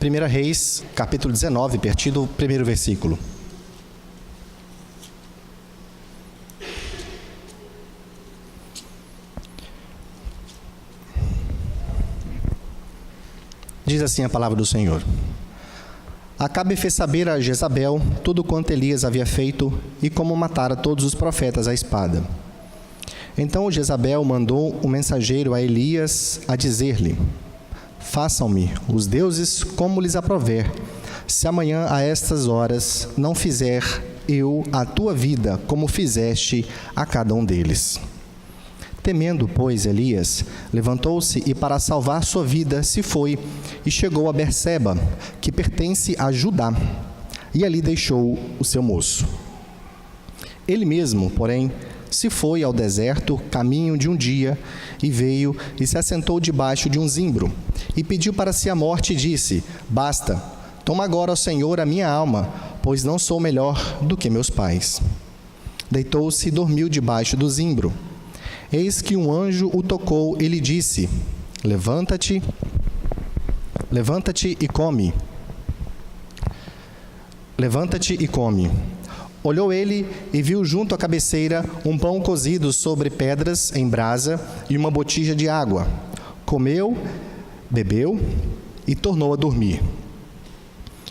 1 Reis, capítulo 19, a partir do primeiro versículo. Diz assim a palavra do Senhor. Acabe fez saber a Jezabel tudo quanto Elias havia feito e como matara todos os profetas à espada. Então Jezabel mandou um mensageiro a Elias a dizer-lhe: façam-me os deuses como lhes aprover, se amanhã a estas horas não fizer eu a tua vida como fizeste a cada um deles. Temendo, pois, Elias, levantou-se e para salvar sua vida se foi e chegou a Berseba, que pertence a Judá, e ali deixou o seu moço. Ele mesmo, porém, se foi ao deserto, caminho de um dia, e veio e se assentou debaixo de um zimbro, e pediu para si a morte e disse: basta, toma agora, ó Senhor, a minha alma, pois não sou melhor do que meus pais. Deitou-se e dormiu debaixo do zimbro. Eis que um anjo o tocou e lhe disse: levanta-te e come. Levanta-te e come. Olhou ele e viu junto à cabeceira um pão cozido sobre pedras em brasa e uma botija de água. Comeu, bebeu e tornou a dormir.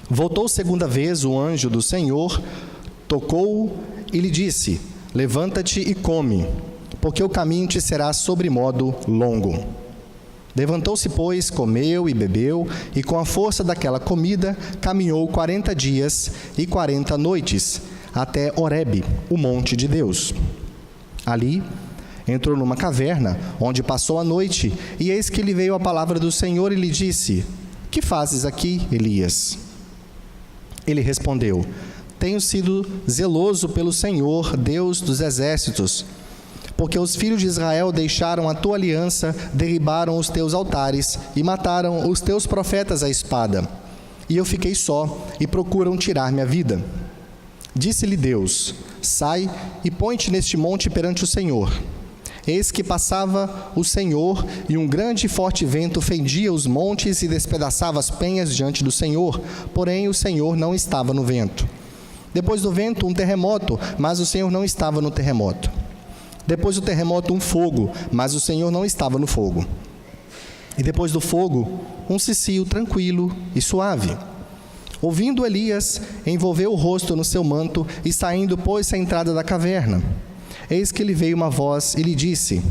Voltou segunda vez o anjo do Senhor, tocou-o e lhe disse: levanta-te e come, porque o caminho te será sobremodo longo. Levantou-se, pois, comeu e bebeu, e com a força daquela comida caminhou 40 dias e 40 noites, até Horebe, o monte de Deus. Ali entrou numa caverna, onde passou a noite, e eis que lhe veio a palavra do Senhor e lhe disse: que fazes aqui, Elias? Ele respondeu: tenho sido zeloso pelo Senhor, Deus dos exércitos, porque os filhos de Israel deixaram a tua aliança, derribaram os teus altares e mataram os teus profetas à espada. E eu fiquei só, e procuram tirar minha vida. Disse-lhe Deus: sai e põe-te neste monte perante o Senhor. Eis que passava o Senhor, e um grande e forte vento fendia os montes e despedaçava as penhas diante do Senhor, porém o Senhor não estava no vento. Depois do vento, um terremoto, mas o Senhor não estava no terremoto. Depois do terremoto, um fogo, mas o Senhor não estava no fogo. E depois do fogo, um cicio tranquilo e suave. Ouvindo Elias, envolveu o rosto no seu manto e saindo, pôs-se à entrada da caverna. Eis que lhe veio uma voz e lhe disse: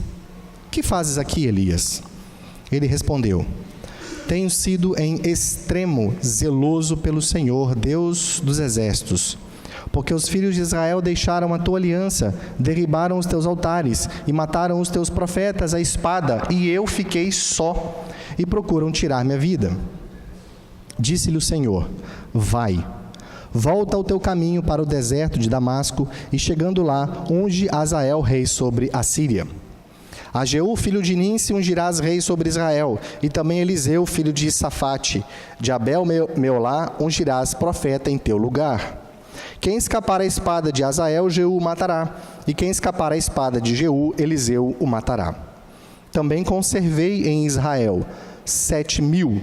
que fazes aqui, Elias? Ele respondeu: tenho sido em extremo zeloso pelo Senhor, Deus dos exércitos, porque os filhos de Israel deixaram a tua aliança, derribaram os teus altares e mataram os teus profetas à espada, e eu fiquei só, e procuram tirar minha vida. Disse-lhe o Senhor: vai, volta ao teu caminho para o deserto de Damasco, e chegando lá, unge Azael rei sobre a Síria. A Jeú, filho de Ninsi, ungirás rei sobre Israel, e também Eliseu, filho de Safate, de Abel-Meolá, ungirás profeta em teu lugar. Quem escapar à espada de Azael, Jeú o matará, e quem escapar à espada de Jeú, Eliseu o matará. Também conservei em Israel 7.000,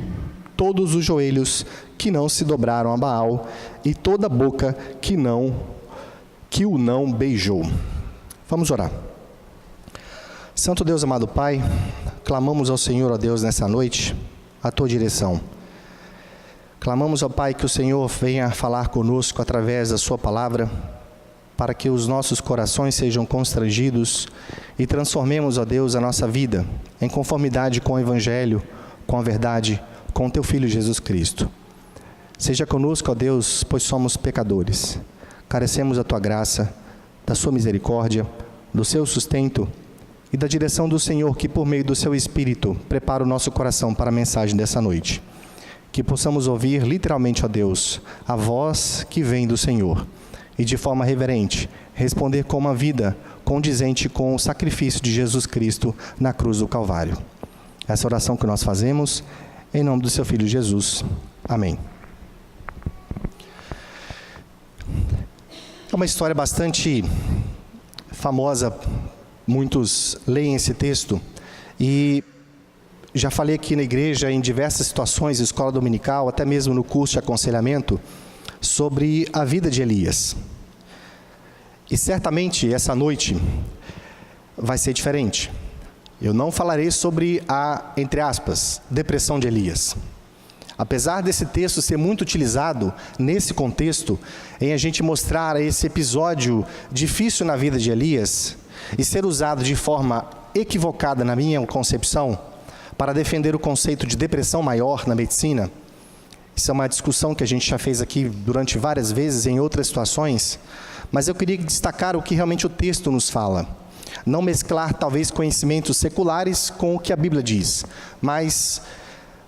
todos os joelhos que não se dobraram a Baal, e toda a boca que o não beijou. Vamos orar. Santo Deus, amado Pai, clamamos ao Senhor, ó Deus, nessa noite, a tua direção. Clamamos ao Pai que o Senhor venha falar conosco através da sua palavra, para que os nossos corações sejam constrangidos e transformemos, ó Deus, a nossa vida em conformidade com o Evangelho, com a verdade, com o teu Filho Jesus Cristo. Seja conosco, ó Deus, pois somos pecadores. Carecemos da tua graça, da sua misericórdia, do seu sustento e da direção do Senhor, que por meio do seu Espírito prepara o nosso coração para a mensagem dessa noite. Que possamos ouvir literalmente, ó Deus, a voz que vem do Senhor e de forma reverente responder com uma vida condizente com o sacrifício de Jesus Cristo na cruz do Calvário. Essa oração que nós fazemos em nome do seu Filho Jesus. Amém. É uma história bastante famosa, muitos leem esse texto, e já falei aqui na igreja, em diversas situações, escola dominical, até mesmo no curso de aconselhamento, sobre a vida de Elias. E certamente essa noite vai ser diferente. Eu não falarei sobre a, entre aspas, depressão de Elias. Apesar desse texto ser muito utilizado nesse contexto, em a gente mostrar esse episódio difícil na vida de Elias, e ser usado de forma equivocada na minha concepção, para defender o conceito de depressão maior na medicina, isso é uma discussão que a gente já fez aqui durante várias vezes em outras situações, mas eu queria destacar o que realmente o texto nos fala. Não mesclar talvez conhecimentos seculares com o que a Bíblia diz, mas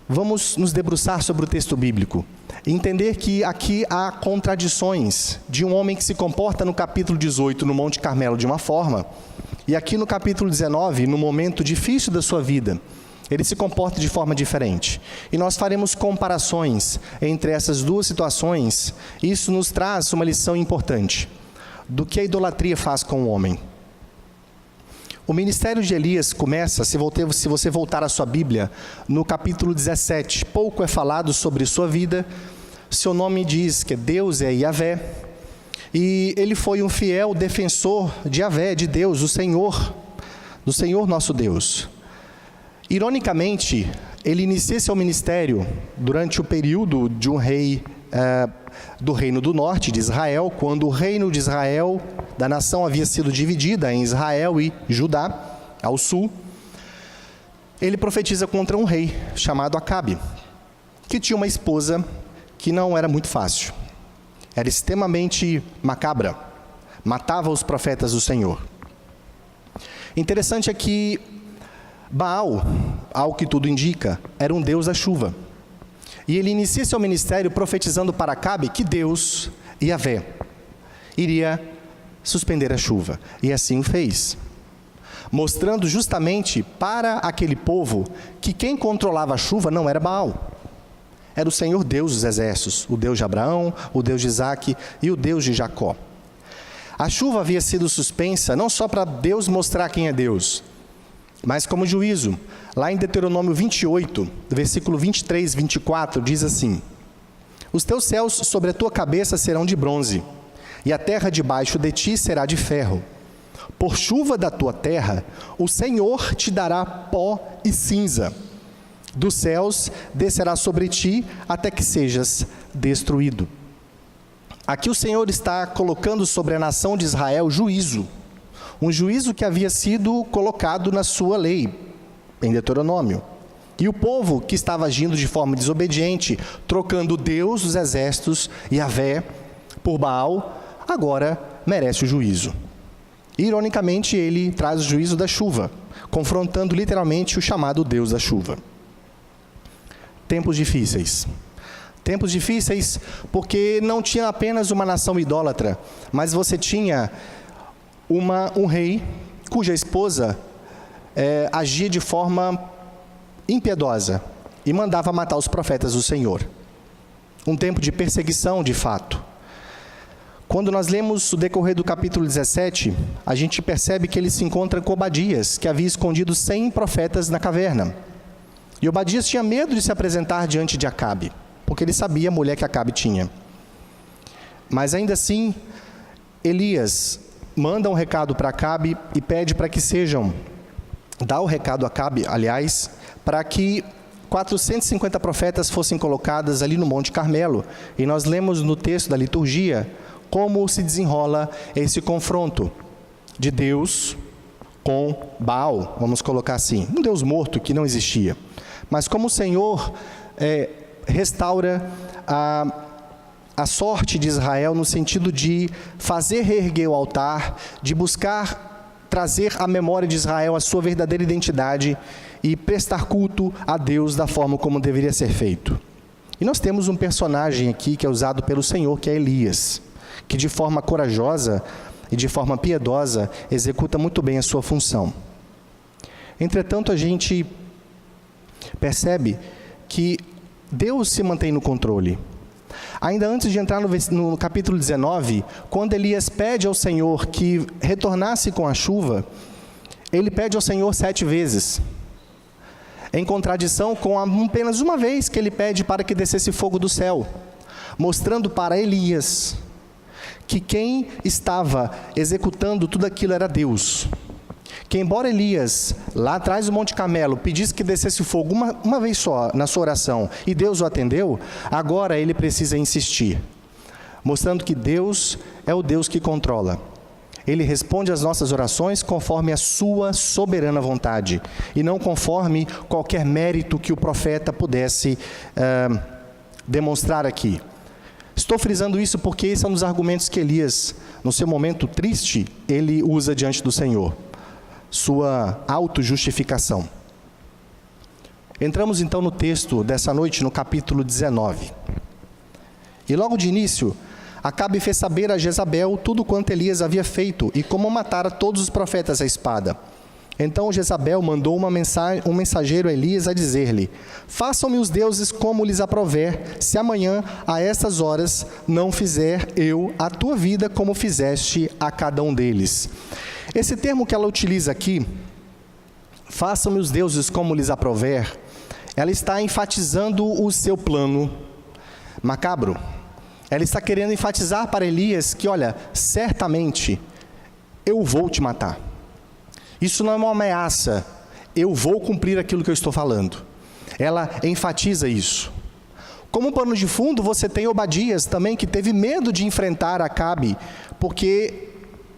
vamos nos debruçar sobre o texto bíblico e entender que aqui há contradições de um homem que se comporta no capítulo 18, no Monte Carmelo, de uma forma, e aqui no capítulo 19, no momento difícil da sua vida, ele se comporta de forma diferente. E nós faremos comparações entre essas duas situações, e isso nos traz uma lição importante do que a idolatria faz com o homem. O ministério de Elias começa, se você voltar à sua Bíblia, no capítulo 17. Pouco é falado sobre sua vida. Seu nome diz que Deus é Yahvé. E ele foi um fiel defensor de Yahvé, de Deus, do Senhor nosso Deus. Ironicamente, ele inicia seu ministério durante o período de um rei do reino do norte, de Israel, quando o reino de Israel, da nação, havia sido dividida em Israel e Judá, ao sul. Ele profetiza contra um rei chamado Acabe, que tinha uma esposa que não era muito fácil. Era extremamente macabra, matava os profetas do Senhor. Interessante é que Baal, ao que tudo indica, era um deus da chuva. E ele inicia seu ministério profetizando para Acabe que Deus, Yahvé, iria suspender a chuva. E assim o fez. Mostrando justamente para aquele povo que quem controlava a chuva não era Baal. Era o Senhor Deus dos exércitos, o Deus de Abraão, o Deus de Isaque e o Deus de Jacó. A chuva havia sido suspensa não só para Deus mostrar quem é Deus, mas como juízo. Lá em Deuteronômio 28, versículo 23 e 24, diz assim: os teus céus sobre a tua cabeça serão de bronze, e a terra debaixo de ti será de ferro. Por chuva da tua terra, o Senhor te dará pó e cinza. Dos céus descerá sobre ti, até que sejas destruído. Aqui o Senhor está colocando sobre a nação de Israel juízo. Um juízo que havia sido colocado na sua lei, em Deuteronômio. E o povo que estava agindo de forma desobediente, trocando Deus dos exércitos, Yahvé, por Baal, agora merece o juízo. Ironicamente, ele traz o juízo da chuva, confrontando literalmente o chamado Deus da chuva. Tempos difíceis. Tempos difíceis porque não tinha apenas uma nação idólatra, mas você tinha um rei cuja esposa agia de forma impiedosa e mandava matar os profetas do Senhor. Um tempo de perseguição, de fato. Quando nós lemos o decorrer do capítulo 17, a gente percebe que ele se encontra com Obadias, que havia escondido 100 profetas na caverna. E Obadias tinha medo de se apresentar diante de Acabe, porque ele sabia a mulher que Acabe tinha. Mas ainda assim, Elias manda um recado para Acabe e pede para que dá o recado a Acabe, aliás, para que 450 profetas fossem colocadas ali no Monte Carmelo. E nós lemos no texto da liturgia como se desenrola esse confronto de Deus com Baal, vamos colocar assim, um Deus morto que não existia. Mas como o Senhor restaura a sorte de Israel no sentido de fazer reerguer o altar, de buscar trazer à memória de Israel a sua verdadeira identidade e prestar culto a Deus da forma como deveria ser feito. E nós temos um personagem aqui que é usado pelo Senhor, que é Elias, que de forma corajosa e de forma piedosa executa muito bem a sua função. Entretanto, a gente percebe que Deus se mantém no controle. Ainda antes de entrar no capítulo 19, quando Elias pede ao Senhor que retornasse com a chuva, ele pede ao Senhor 7 vezes. em contradição com apenas uma vez que ele pede para que descesse fogo do céu, mostrando para Elias que quem estava executando tudo aquilo era Deus. Que embora Elias, lá atrás do Monte Carmelo, pedisse que descesse fogo uma vez só na sua oração, e Deus o atendeu, agora ele precisa insistir, mostrando que Deus é o Deus que controla. Ele responde às nossas orações conforme a sua soberana vontade, e não conforme qualquer mérito que o profeta pudesse demonstrar aqui. Estou frisando isso porque esse é um dos argumentos que Elias, no seu momento triste, ele usa diante do Senhor. Sua autojustificação. Entramos então no texto dessa noite, no capítulo 19. E logo de início, Acabe fez saber a Jezabel tudo quanto Elias havia feito e como matara todos os profetas à espada. Então Jezabel mandou um mensageiro a Elias a dizer-lhe: façam-me os deuses como lhes aprouver, se amanhã, a estas horas, não fizer eu a tua vida como fizeste a cada um deles. Esse termo que ela utiliza aqui, façam-me os deuses como lhes aprouver, ela está enfatizando o seu plano macabro. Ela está querendo enfatizar para Elias que, olha, certamente eu vou te matar. Isso não é uma ameaça, eu vou cumprir aquilo que eu estou falando. Ela enfatiza isso. Como pano de fundo, você tem Obadias também, que teve medo de enfrentar Acabe, porque,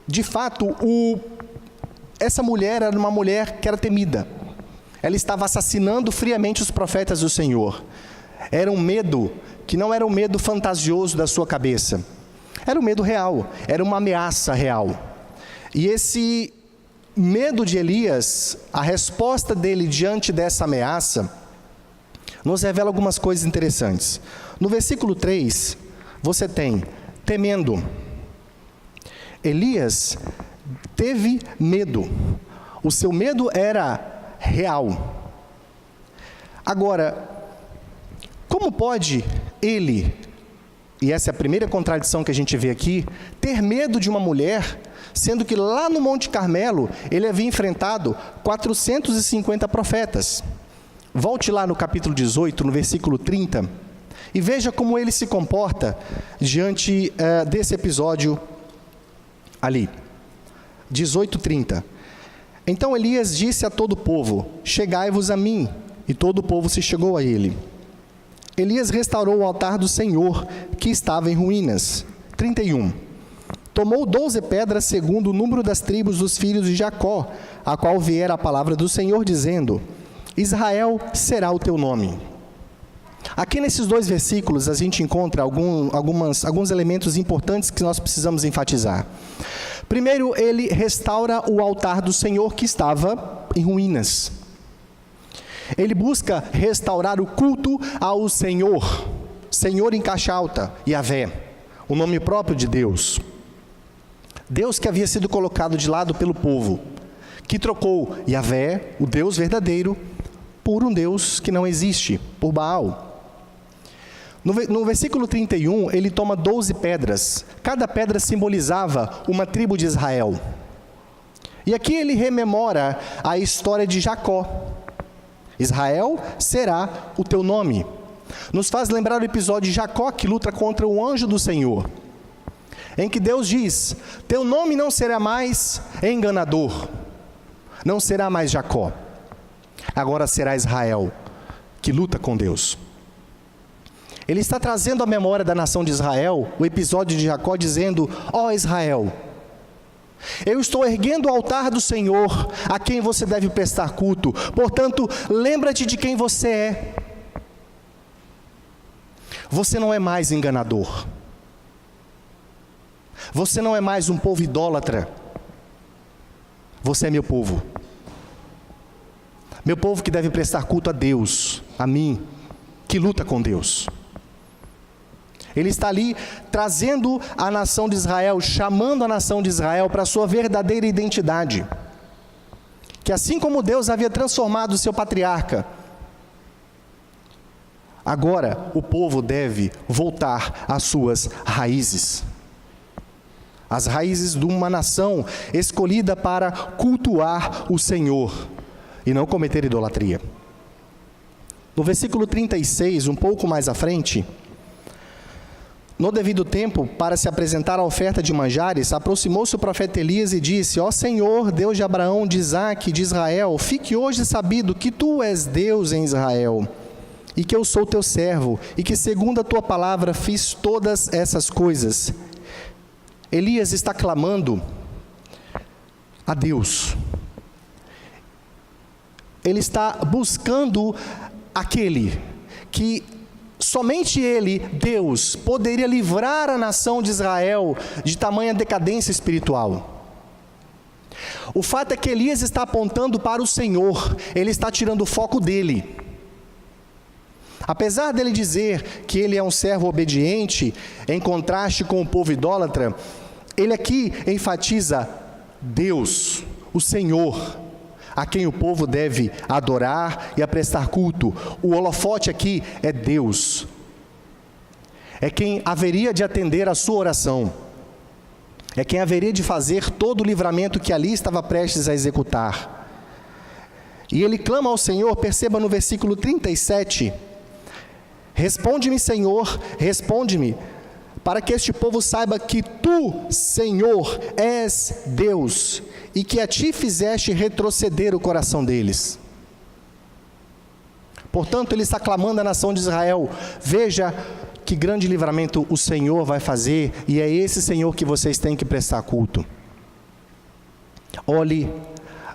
de fato, essa mulher era uma mulher que era temida. Ela estava assassinando friamente os profetas do Senhor. Era um medo que não era um medo fantasioso da sua cabeça. Era um medo real, era uma ameaça real. E esse medo de Elias, a resposta dele diante dessa ameaça, nos revela algumas coisas interessantes. No versículo 3, você tem, temendo. Elias teve medo. O seu medo era real. Agora, como pode ele, e essa é a primeira contradição que a gente vê aqui, ter medo de uma mulher, sendo que lá no Monte Carmelo, ele havia enfrentado 450 profetas. Volte lá no capítulo 18, no versículo 30, e veja como ele se comporta diante desse episódio ali. 18:30. Então Elias disse a todo o povo: chegai-vos a mim. E todo o povo se chegou a ele. Elias restaurou o altar do Senhor, que estava em ruínas. 31. Tomou 12 pedras segundo o número das tribos dos filhos de Jacó, a qual viera a palavra do Senhor, dizendo: Israel será o teu nome. Aqui nesses dois versículos a gente encontra alguns elementos importantes que nós precisamos enfatizar. Primeiro, ele restaura o altar do Senhor que estava em ruínas. Ele busca restaurar o culto ao Senhor, Senhor em caixa alta, Yahvé, o nome próprio de Deus. Deus que havia sido colocado de lado pelo povo, que trocou Yahvé, o Deus verdadeiro, por um Deus que não existe, por Baal. No versículo 31, ele toma 12 pedras. Cada pedra simbolizava uma tribo de Israel. E aqui ele rememora a história de Jacó. Israel será o teu nome. Nos faz lembrar o episódio de Jacó que luta contra o anjo do Senhor, em que Deus diz: teu nome não será mais enganador, não será mais Jacó, agora será Israel, que luta com Deus. Ele está trazendo à memória da nação de Israel o episódio de Jacó, dizendo: ó Israel, eu estou erguendo o altar do Senhor, a quem você deve prestar culto. Portanto, lembra-te de quem você é. Você não é mais enganador. Você não é mais um povo idólatra. Você é meu povo. Meu povo que deve prestar culto a Deus, a mim, que luta com Deus. Ele está ali trazendo a nação de Israel, chamando a nação de Israel para a sua verdadeira identidade. Que assim como Deus havia transformado o seu patriarca, agora o povo deve voltar às suas raízes. As raízes de uma nação escolhida para cultuar o Senhor e não cometer idolatria. No versículo 36, um pouco mais à frente, no devido tempo, para se apresentar a oferta de manjares, aproximou-se o profeta Elias e disse: Ó Senhor, Deus de Abraão, de Isaque, de Israel, fique hoje sabido que tu és Deus em Israel, e que eu sou teu servo, e que segundo a tua palavra fiz todas essas coisas. Elias está clamando a Deus. Ele está buscando aquele que somente ele, Deus, poderia livrar a nação de Israel de tamanha decadência espiritual. O fato é que Elias está apontando para o Senhor, ele está tirando o foco dele. Apesar dele dizer que ele é um servo obediente, em contraste com o povo idólatra, ele aqui enfatiza Deus, o Senhor, a quem o povo deve adorar e a prestar culto. O holofote aqui é Deus. É quem haveria de atender a sua oração. É quem haveria de fazer todo o livramento que ali estava prestes a executar. E ele clama ao Senhor, perceba no versículo 37, responde-me, Senhor, responde-me, para que este povo saiba que tu, Senhor, és Deus, e que a ti fizeste retroceder o coração deles. Portanto, ele está clamando à nação de Israel: veja que grande livramento o Senhor vai fazer, e é esse Senhor que vocês têm que prestar culto. Olhe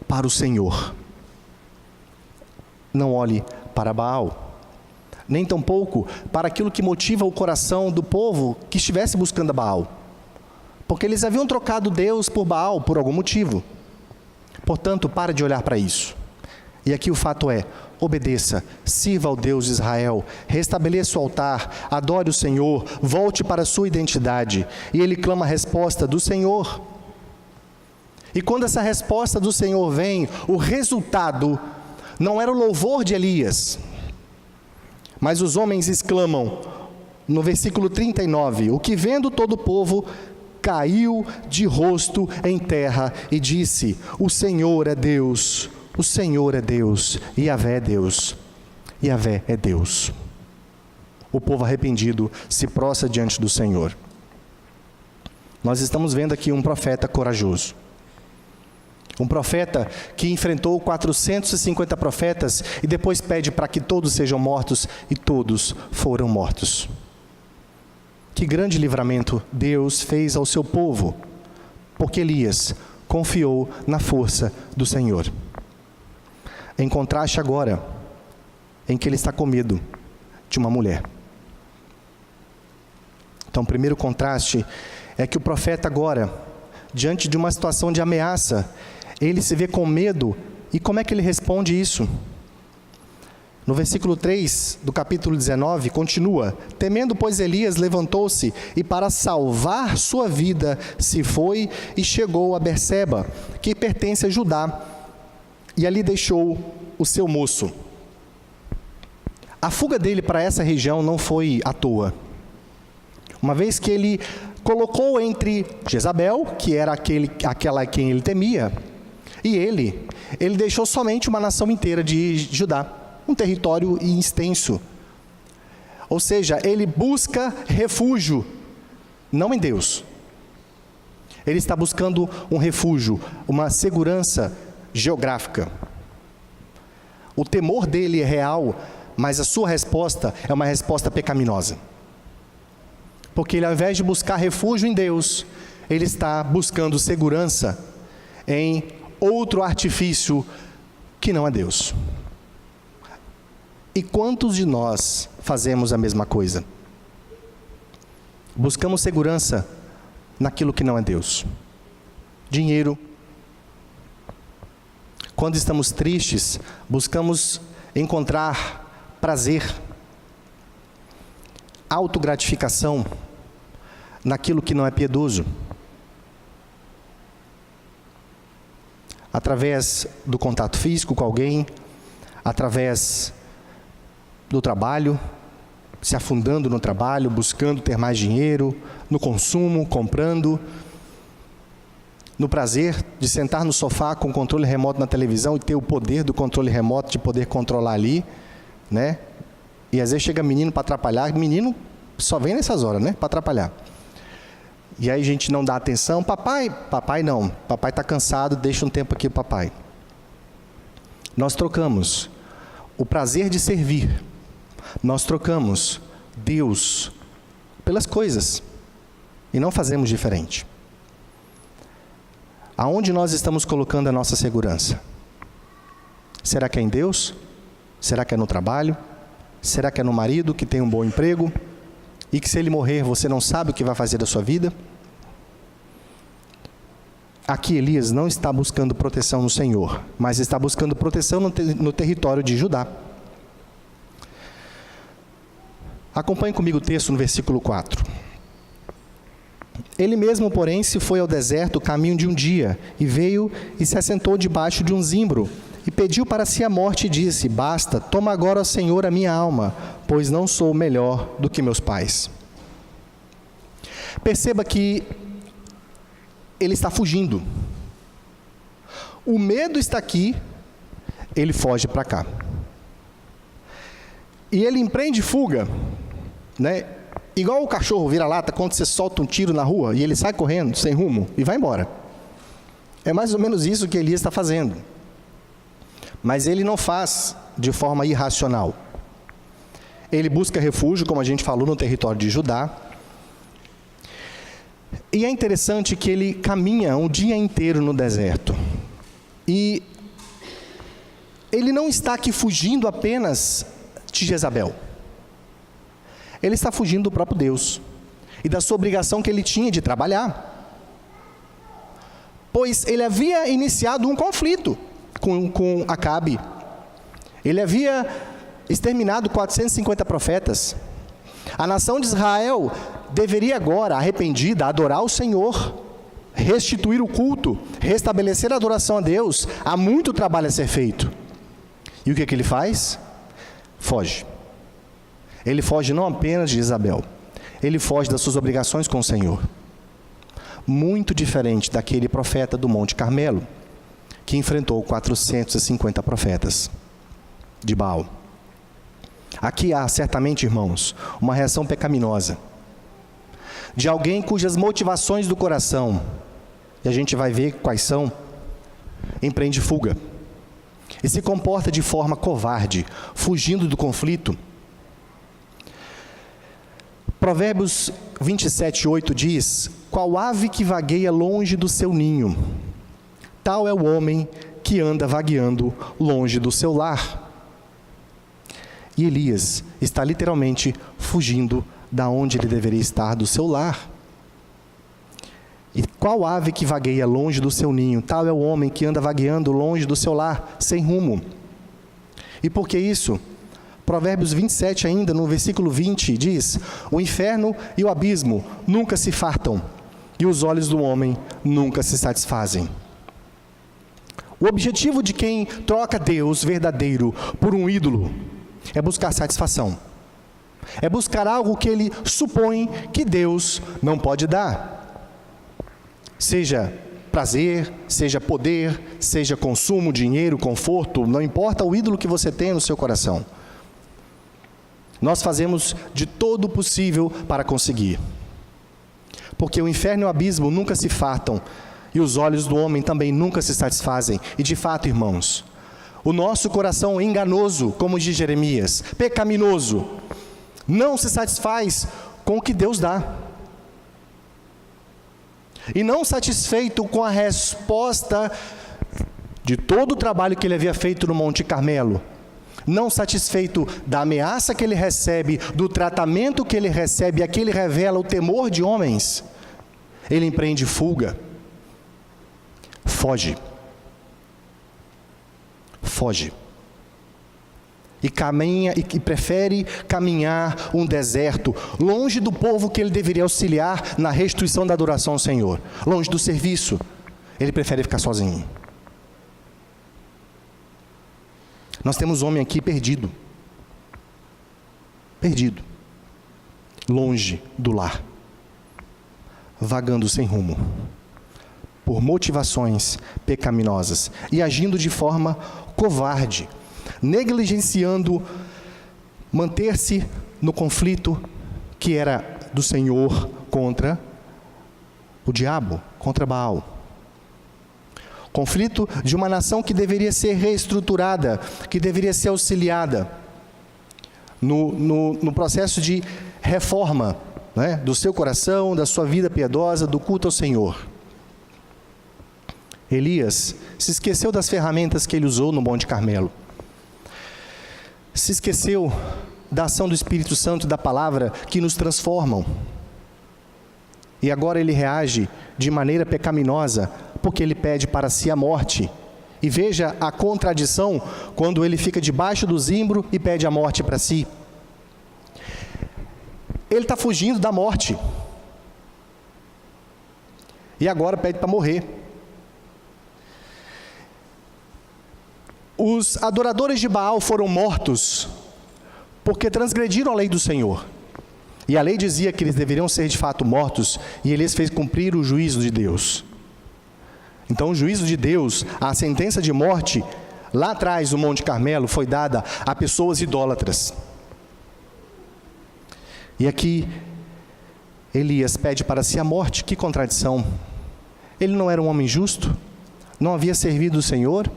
para o Senhor, não olhe para Baal, nem tampouco para aquilo que motiva o coração do povo que estivesse buscando a Baal, porque eles haviam trocado Deus por Baal por algum motivo. Portanto, para de olhar para isso. E aqui o fato é: obedeça, sirva ao Deus de Israel, restabeleça o altar, adore o Senhor, volte para a sua identidade. E ele clama a resposta do Senhor. E quando essa resposta do Senhor vem, o resultado não era o louvor de Elias, mas os homens exclamam, no versículo 39, o que vendo todo o povo, caiu de rosto em terra e disse: o Senhor é Deus, o Senhor é Deus, Yahvé é Deus, Yahvé é Deus. O povo arrependido se prostra diante do Senhor. Nós estamos vendo aqui um profeta corajoso. Um profeta que enfrentou 450 profetas e depois pede para que todos sejam mortos, e todos foram mortos. Que grande livramento Deus fez ao seu povo, porque Elias confiou na força do Senhor. Em contraste agora, em que ele está com medo de uma mulher. Então, o primeiro contraste é que o profeta agora, diante de uma situação de ameaça, ele se vê com medo. E como é que ele responde isso? No versículo 3 do capítulo 19, continua: temendo, pois, Elias levantou-se e para salvar sua vida se foi e chegou a Berseba, que pertence a Judá, e ali deixou o seu moço. A fuga dele para essa região não foi à toa, uma vez que ele colocou entre Jezabel, que era aquela a quem ele temia, e ele deixou somente uma nação inteira de Judá, um território extenso. Ou seja, ele busca refúgio, não em Deus. Ele está buscando um refúgio, uma segurança geográfica. O temor dele é real, mas a sua resposta é uma resposta pecaminosa. Porque ele, ao invés de buscar refúgio em Deus, ele está buscando segurança em outro artifício que não é Deus. E quantos de nós fazemos a mesma coisa? Buscamos segurança naquilo que não é Deus. Dinheiro. Quando estamos tristes, buscamos encontrar prazer, autogratificação naquilo que não é piedoso. Através do contato físico com alguém, através do trabalho, se afundando no trabalho, buscando ter mais dinheiro, no consumo, comprando, no prazer de sentar no sofá com o controle remoto na televisão e ter o poder do controle remoto de poder controlar ali. né? E às vezes chega menino para atrapalhar, menino só vem nessas horas, né? Para atrapalhar. E aí a gente não dá atenção, papai não, papai está cansado, deixa um tempo aqui o papai. Nós trocamos o prazer de servir, nós trocamos Deus pelas coisas, e não fazemos diferente. Aonde nós estamos colocando a nossa segurança? Será que é em Deus? Será que é no trabalho? Será que é no marido que tem um bom emprego? E que se ele morrer, você não sabe o que vai fazer da sua vida? Aqui Elias não está buscando proteção no Senhor, mas está buscando proteção no território de Judá. Acompanhe comigo o texto no versículo 4. Ele mesmo, porém, se foi ao deserto caminho de um dia, e veio e se assentou debaixo de um zimbro, e pediu para si a morte e disse: basta, toma agora, ó Senhor, a minha alma, pois não sou melhor do que meus pais. Perceba que ele está fugindo. O medo está aqui, ele foge para cá. E ele empreende fuga, né? Igual o cachorro vira-lata quando você solta um tiro na rua e ele sai correndo, sem rumo, e vai embora. É mais ou menos isso que Elias está fazendo. Mas ele não faz de forma irracional. Ele busca refúgio, como a gente falou, no território de Judá. E é interessante que ele caminha um dia inteiro no deserto. E ele não está aqui fugindo apenas de Jezabel. Ele está fugindo do próprio Deus e da sua obrigação que ele tinha de trabalhar. Pois ele havia iniciado um conflito com Acabe. Ele havia exterminado 450 profetas. A nação de Israel deveria agora, arrependida, adorar o Senhor, restituir o culto, restabelecer a adoração a Deus. Há muito trabalho a ser feito. E o que ele faz? Foge. Ele foge não apenas de Jezabel, ele foge das suas obrigações com o Senhor. Muito diferente daquele profeta do Monte Carmelo, que enfrentou 450 profetas de Baal. Aqui há, certamente, irmãos, uma reação pecaminosa, de alguém cujas motivações do coração, e a gente vai ver quais são, empreende fuga, e se comporta de forma covarde, fugindo do conflito. Provérbios 27:8 diz: qual ave que vagueia longe do seu ninho, tal é o homem que anda vagueando longe do seu lar. E Elias está literalmente fugindo da onde ele deveria estar, do seu lar. E qual ave que vagueia longe do seu ninho, tal é o homem que anda vagueando longe do seu lar, sem rumo. E por que isso? Provérbios 27 ainda, no versículo 20, diz: o inferno e o abismo nunca se fartam, e os olhos do homem nunca se satisfazem. O objetivo de quem troca Deus verdadeiro por um ídolo é buscar satisfação. É buscar algo que ele supõe que Deus não pode dar. Seja prazer, seja poder, seja consumo, dinheiro, conforto, não importa o ídolo que você tem no seu coração. Nós fazemos de todo o possível para conseguir. Porque o inferno e o abismo nunca se fartam, e os olhos do homem também nunca se satisfazem. E de fato, irmãos, o nosso coração enganoso, como diz Jeremias, pecaminoso, não se satisfaz com o que Deus dá. E não satisfeito com a resposta de todo o trabalho que ele havia feito no Monte Carmelo, não satisfeito da ameaça que ele recebe, do tratamento que ele recebe, aqui ele revela o temor de homens, ele empreende fuga, foge, e caminha, e prefere caminhar um deserto, longe do povo que ele deveria auxiliar na restituição da adoração ao Senhor, longe do serviço, ele prefere ficar sozinho. Nós temos um homem aqui perdido, longe do lar, vagando sem rumo, por motivações pecaminosas e agindo de forma covarde, negligenciando manter-se no conflito que era do Senhor contra o diabo, contra Baal. Conflito de uma nação que deveria ser reestruturada, que deveria ser auxiliada no processo de reforma, né, do seu coração, da sua vida piedosa, do culto ao Senhor. Elias se esqueceu das ferramentas que ele usou no Monte Carmelo. Se esqueceu da ação do Espírito Santo e da palavra que nos transformam. E agora ele reage de maneira pecaminosa, porque ele pede para si a morte. E veja a contradição quando ele fica debaixo do zimbro e pede a morte para si. Ele está fugindo da morte. E agora pede para morrer. Os adoradores de Baal foram mortos porque transgrediram a lei do Senhor. E a lei dizia que eles deveriam ser de fato mortos, e ele fez cumprir o juízo de Deus. Então o juízo de Deus, a sentença de morte, lá atrás do Monte Carmelo, foi dada a pessoas idólatras. E aqui, Elias pede para si a morte. Que contradição! Ele não era um homem justo? Não havia servido o Senhor?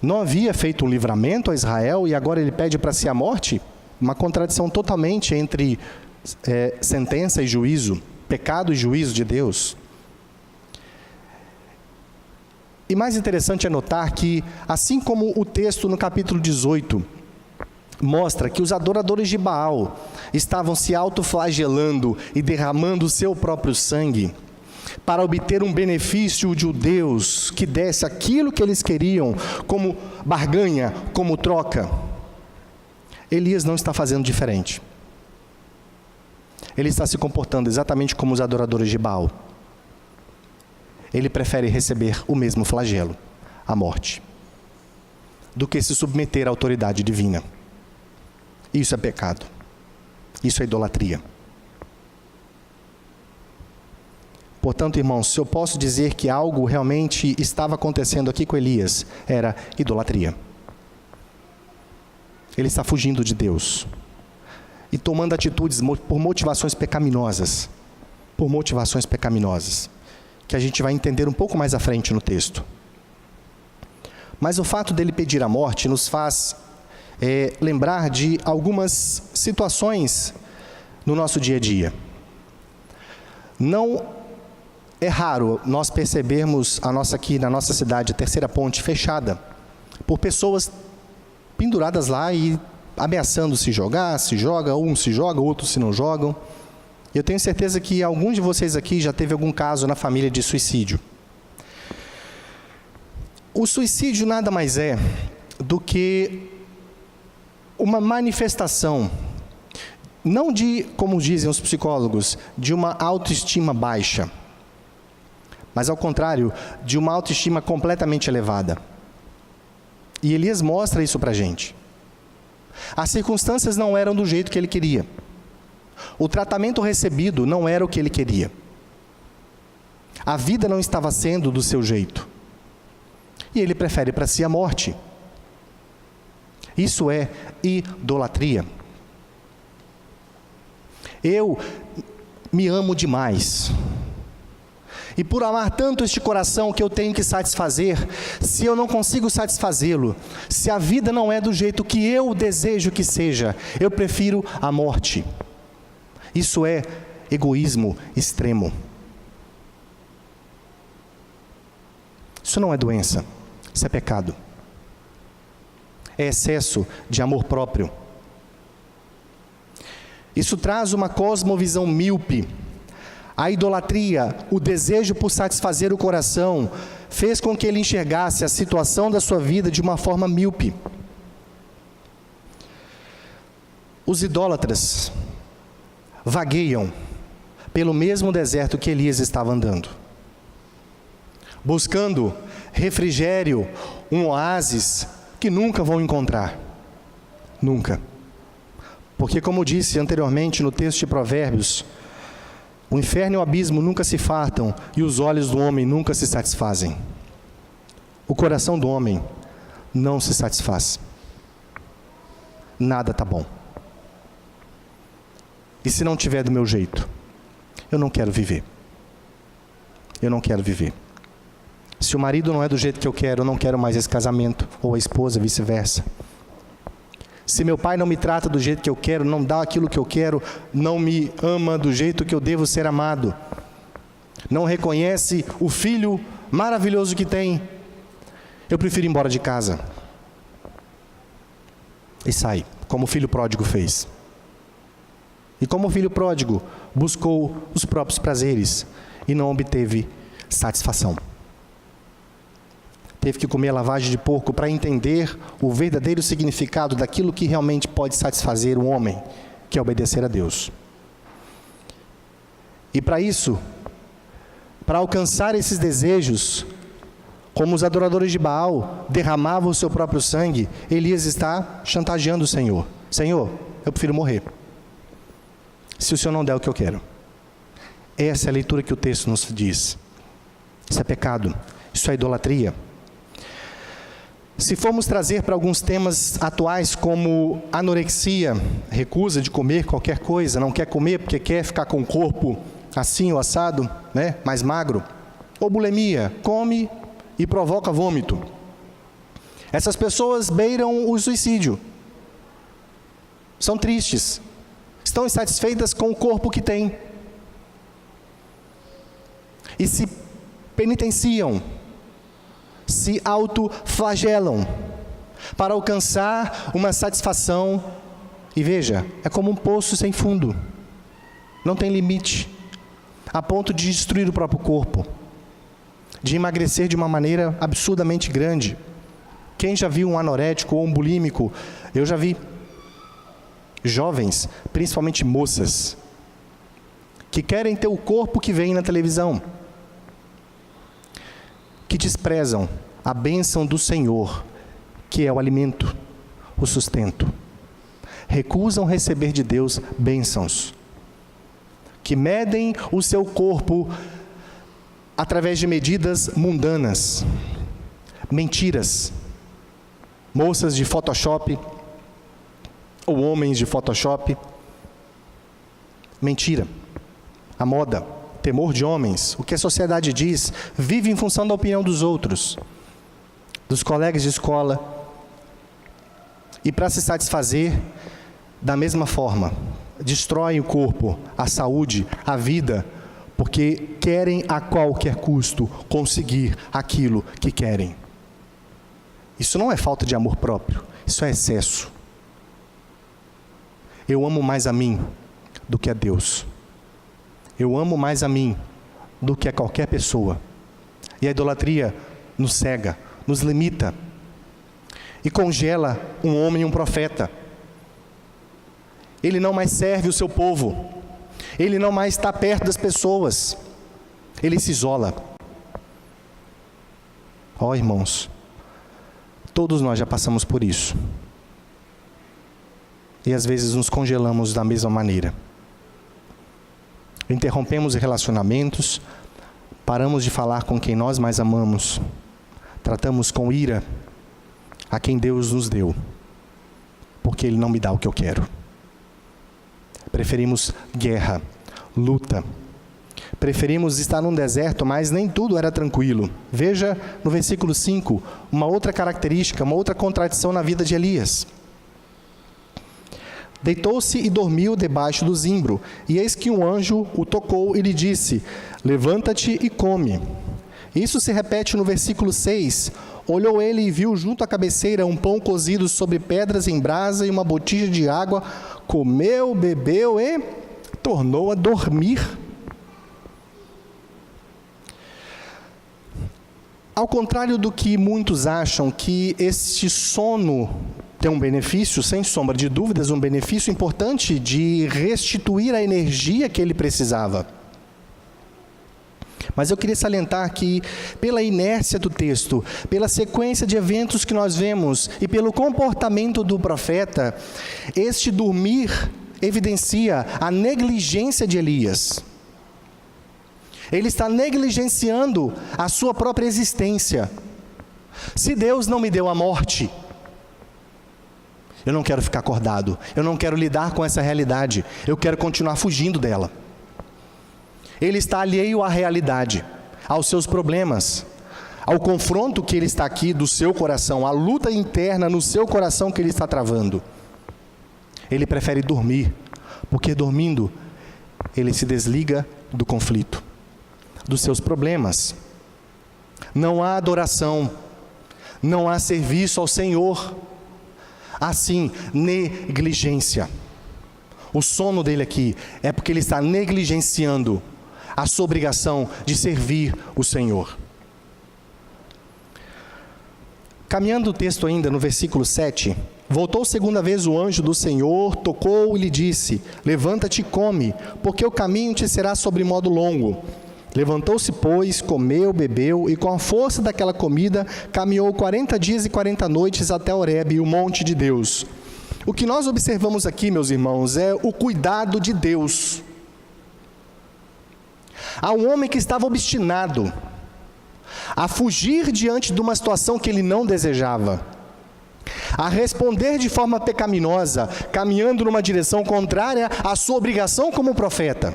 Não havia feito um livramento a Israel e agora ele pede para si a morte? Uma contradição totalmente entre sentença e juízo, pecado e juízo de Deus. E mais interessante é notar que, assim como o texto no capítulo 18 mostra que os adoradores de Baal estavam se autoflagelando e derramando o seu próprio sangue para obter um benefício de um Deus que desse aquilo que eles queriam como barganha, como troca, Elias não está fazendo diferente. Ele está se comportando exatamente como os adoradores de Baal. Ele prefere receber o mesmo flagelo, a morte, do que se submeter à autoridade divina. Isso é pecado. Isso é idolatria. Portanto, irmãos, se eu posso dizer que algo realmente estava acontecendo aqui com Elias, era idolatria. Ele está fugindo de Deus e tomando atitudes por motivações pecaminosas, que a gente vai entender um pouco mais à frente no texto. Mas o fato dele pedir a morte nos faz lembrar de algumas situações no nosso dia a dia. Não é raro nós percebermos aqui na nossa cidade, a Terceira Ponte, fechada, por pessoas penduradas lá e ameaçando se jogar, se joga, uns se jogam, outros se não jogam. Eu tenho certeza que alguns de vocês aqui já teve algum caso na família de suicídio. O suicídio nada mais é do que uma manifestação, não de, como dizem os psicólogos, de uma autoestima baixa, mas ao contrário, de uma autoestima completamente elevada. E Elias mostra isso para a gente. As circunstâncias não eram do jeito que ele queria. O tratamento recebido não era o que ele queria. A vida não estava sendo do seu jeito. E ele prefere para si a morte. Isso é idolatria. Eu me amo demais. E por amar tanto este coração que eu tenho que satisfazer, se eu não consigo satisfazê-lo, se a vida não é do jeito que eu desejo que seja, eu prefiro a morte. Isso é egoísmo extremo. Isso não é doença, isso é pecado. É excesso de amor próprio. Isso traz uma cosmovisão míope. A idolatria, o desejo por satisfazer o coração, fez com que ele enxergasse a situação da sua vida de uma forma míope. Os idólatras vagueiam pelo mesmo deserto que Elias estava andando, buscando refrigério, um oásis que nunca vão encontrar. Nunca. Porque, como disse anteriormente no texto de Provérbios, o inferno e o abismo nunca se fartam e os olhos do homem nunca se satisfazem. O coração do homem não se satisfaz. Nada está bom. E se não tiver do meu jeito? Eu não quero viver. Eu não quero viver. Se o marido não é do jeito que eu quero, eu não quero mais esse casamento. Ou a esposa, vice-versa. Se meu pai não me trata do jeito que eu quero, não dá aquilo que eu quero, não me ama do jeito que eu devo ser amado, não reconhece o filho maravilhoso que tem, eu prefiro ir embora de casa. E sai, como o filho pródigo fez. E como o filho pródigo buscou os próprios prazeres e não obteve satisfação. Teve que comer lavagem de porco para entender o verdadeiro significado daquilo que realmente pode satisfazer o homem, que é obedecer a Deus. E para isso, para alcançar esses desejos, como os adoradores de Baal derramavam o seu próprio sangue, Elias está chantageando o Senhor. Senhor, eu prefiro morrer, se o Senhor não der o que eu quero. Essa é a leitura que o texto nos diz. Isso é pecado, isso é idolatria. Se formos trazer para alguns temas atuais como anorexia, recusa de comer qualquer coisa, não quer comer porque quer ficar com o corpo assim ou assado, né, mais magro. Ou bulimia, come e provoca vômito. Essas pessoas beiram o suicídio. São tristes. Estão insatisfeitas com o corpo que têm. E se penitenciam, se autoflagelam para alcançar uma satisfação. E veja, é como um poço sem fundo. Não tem limite, a ponto de destruir o próprio corpo, de emagrecer de uma maneira absurdamente grande. Quem já viu um anorético ou um bulímico? Eu já vi jovens, principalmente moças, que querem ter o corpo que vem na televisão, que desprezam a bênção do Senhor, que é o alimento, o sustento. Recusam receber de Deus bênçãos, que medem o seu corpo através de medidas mundanas, mentiras, moças de Photoshop, ou homens de Photoshop. Mentira, a moda, temor de homens, o que a sociedade diz, vive em função da opinião dos outros, dos colegas de escola, e para se satisfazer, da mesma forma, destroem o corpo, a saúde, a vida, porque querem a qualquer custo conseguir aquilo que querem. Isso não é falta de amor próprio, isso é excesso. Eu amo mais a mim do que a Deus. Eu amo mais a mim do que a qualquer pessoa. E a idolatria nos cega, nos limita e congela um homem e um profeta. Ele não mais serve o seu povo. Ele não mais está perto das pessoas. Ele se isola. Ó, irmãos, todos nós já passamos por isso. E às vezes nos congelamos da mesma maneira. Interrompemos relacionamentos, paramos de falar com quem nós mais amamos, tratamos com ira a quem Deus nos deu, porque Ele não me dá o que eu quero. Preferimos guerra, luta. Preferimos estar num deserto, mas nem tudo era tranquilo. Veja no versículo 5, uma outra característica, uma outra contradição na vida de Elias. Deitou-se e dormiu debaixo do zimbro, e eis que um anjo o tocou e lhe disse: levanta-te e come. Isso se repete no versículo 6. Olhou ele e viu junto à cabeceira um pão cozido sobre pedras em brasa e uma botija de água. Comeu, bebeu e tornou a dormir. Ao contrário do que muitos acham, que este sono tem um benefício, sem sombra de dúvidas, um benefício importante de restituir a energia que ele precisava. Mas eu queria salientar que, pela inércia do texto, pela sequência de eventos que nós vemos e pelo comportamento do profeta, este dormir evidencia a negligência de Elias. Ele está negligenciando a sua própria existência. Se Deus não me deu a morte, Eu não quero ficar acordado. Eu não quero lidar com essa realidade. Eu quero continuar fugindo dela. Ele está alheio à realidade, aos seus problemas, ao confronto que ele está aqui do seu coração, à luta interna no seu coração que ele está travando. Ele prefere dormir, porque dormindo, ele se desliga do conflito, dos seus problemas. Não há adoração, não há serviço ao Senhor. Há sim negligência. O sono dele aqui é porque ele está negligenciando a sua obrigação de servir o Senhor. Caminhando o texto ainda no versículo 7, voltou segunda vez o anjo do Senhor, tocou e lhe disse: levanta-te e come, porque o caminho te será sobre modo longo. Levantou-se, pois, comeu, bebeu, e com a força daquela comida, caminhou 40 dias e 40 noites até Horebe, o monte de Deus. O que nós observamos aqui, meus irmãos, é o cuidado de Deus. Há um homem que estava obstinado a fugir diante de uma situação que ele não desejava, a responder de forma pecaminosa, caminhando numa direção contrária à sua obrigação como profeta.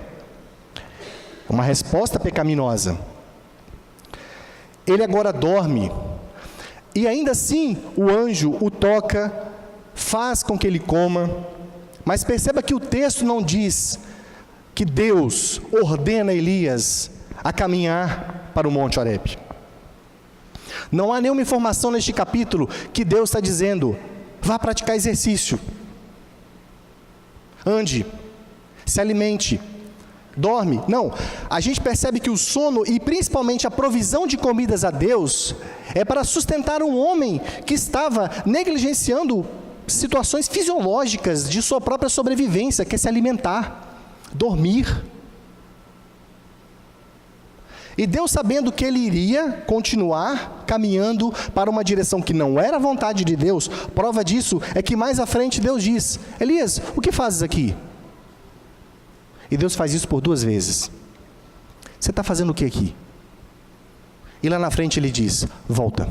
Uma resposta pecaminosa. Ele agora dorme, e ainda assim o anjo o toca, faz com que ele coma, mas perceba que o texto não diz que Deus ordena Elias a caminhar para o Monte Horebe. Não há nenhuma informação neste capítulo que Deus está dizendo: vá praticar exercício, ande, se alimente, dorme. Não, a gente percebe que o sono e principalmente a provisão de comidas a Deus é para sustentar um homem que estava negligenciando situações fisiológicas de sua própria sobrevivência, que é se alimentar, dormir. E Deus, sabendo que ele iria continuar caminhando para uma direção que não era a vontade de Deus, prova disso é que mais à frente Deus diz: Elias, o que fazes aqui? E Deus faz isso por 2 vezes. Você está fazendo o que aqui? E lá na frente ele diz: volta.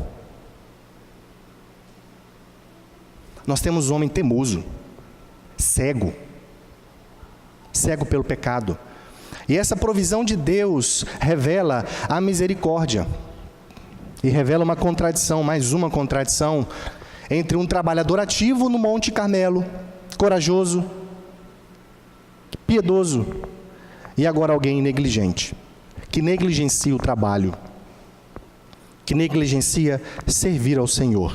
Nós temos um homem teimoso, cego pelo pecado. E essa provisão de Deus revela a misericórdia. E revela uma contradição, mais uma contradição, entre um trabalhador ativo no Monte Carmelo, corajoso, piedoso, e agora alguém negligente, que negligencia o trabalho, que negligencia servir ao Senhor.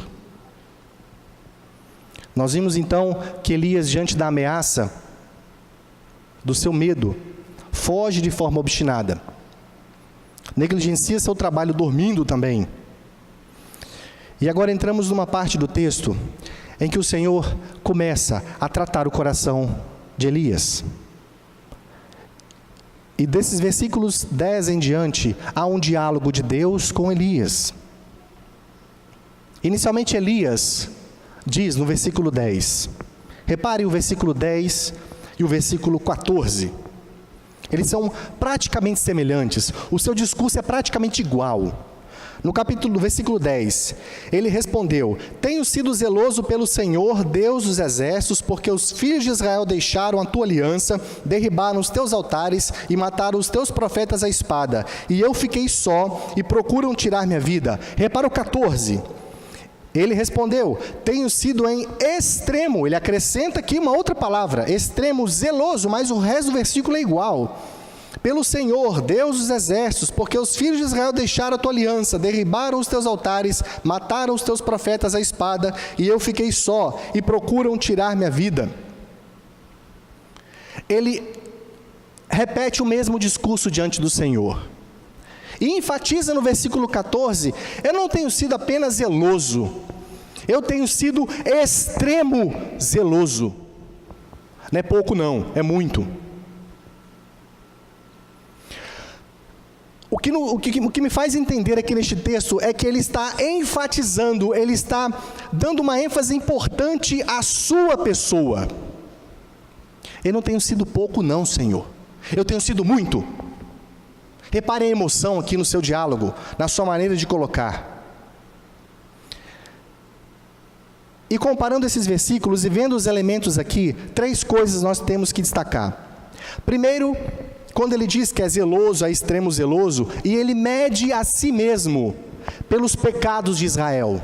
Nós vimos então que Elias, diante da ameaça, do seu medo, foge de forma obstinada, negligencia seu trabalho dormindo também. E agora entramos numa parte do texto em que o Senhor começa a tratar o coração de Elias. E desses versículos 10 em diante, há um diálogo de Deus com Elias. Inicialmente Elias diz no versículo 10, repare o versículo 10 e o versículo 14, eles são praticamente semelhantes, o seu discurso é praticamente igual. No versículo 10, ele respondeu: tenho sido zeloso pelo Senhor, Deus dos exércitos, porque os filhos de Israel deixaram a tua aliança, derribaram os teus altares e mataram os teus profetas à espada, e eu fiquei só e procuram tirar minha vida. Repara o 14, ele respondeu: tenho sido em extremo, ele acrescenta aqui uma outra palavra, extremo, zeloso, mas o resto do versículo é igual. Pelo Senhor, Deus dos exércitos, porque os filhos de Israel deixaram a tua aliança, derribaram os teus altares, mataram os teus profetas à espada, e eu fiquei só, e procuram tirar minha vida. Ele repete o mesmo discurso diante do Senhor, e enfatiza no versículo 14, eu não tenho sido apenas zeloso, eu tenho sido extremo zeloso. Não é pouco não, é muito. O que me faz entender aqui neste texto é que ele está enfatizando, ele está dando uma ênfase importante à sua pessoa. Eu não tenho sido pouco não, Senhor, eu tenho sido muito. Repare a emoção aqui no seu diálogo, na sua maneira de colocar. E comparando esses versículos e vendo os elementos aqui, 3 coisas nós temos que destacar. Primeiro, quando ele diz que é zeloso, é extremo zeloso, e ele mede a si mesmo pelos pecados de Israel.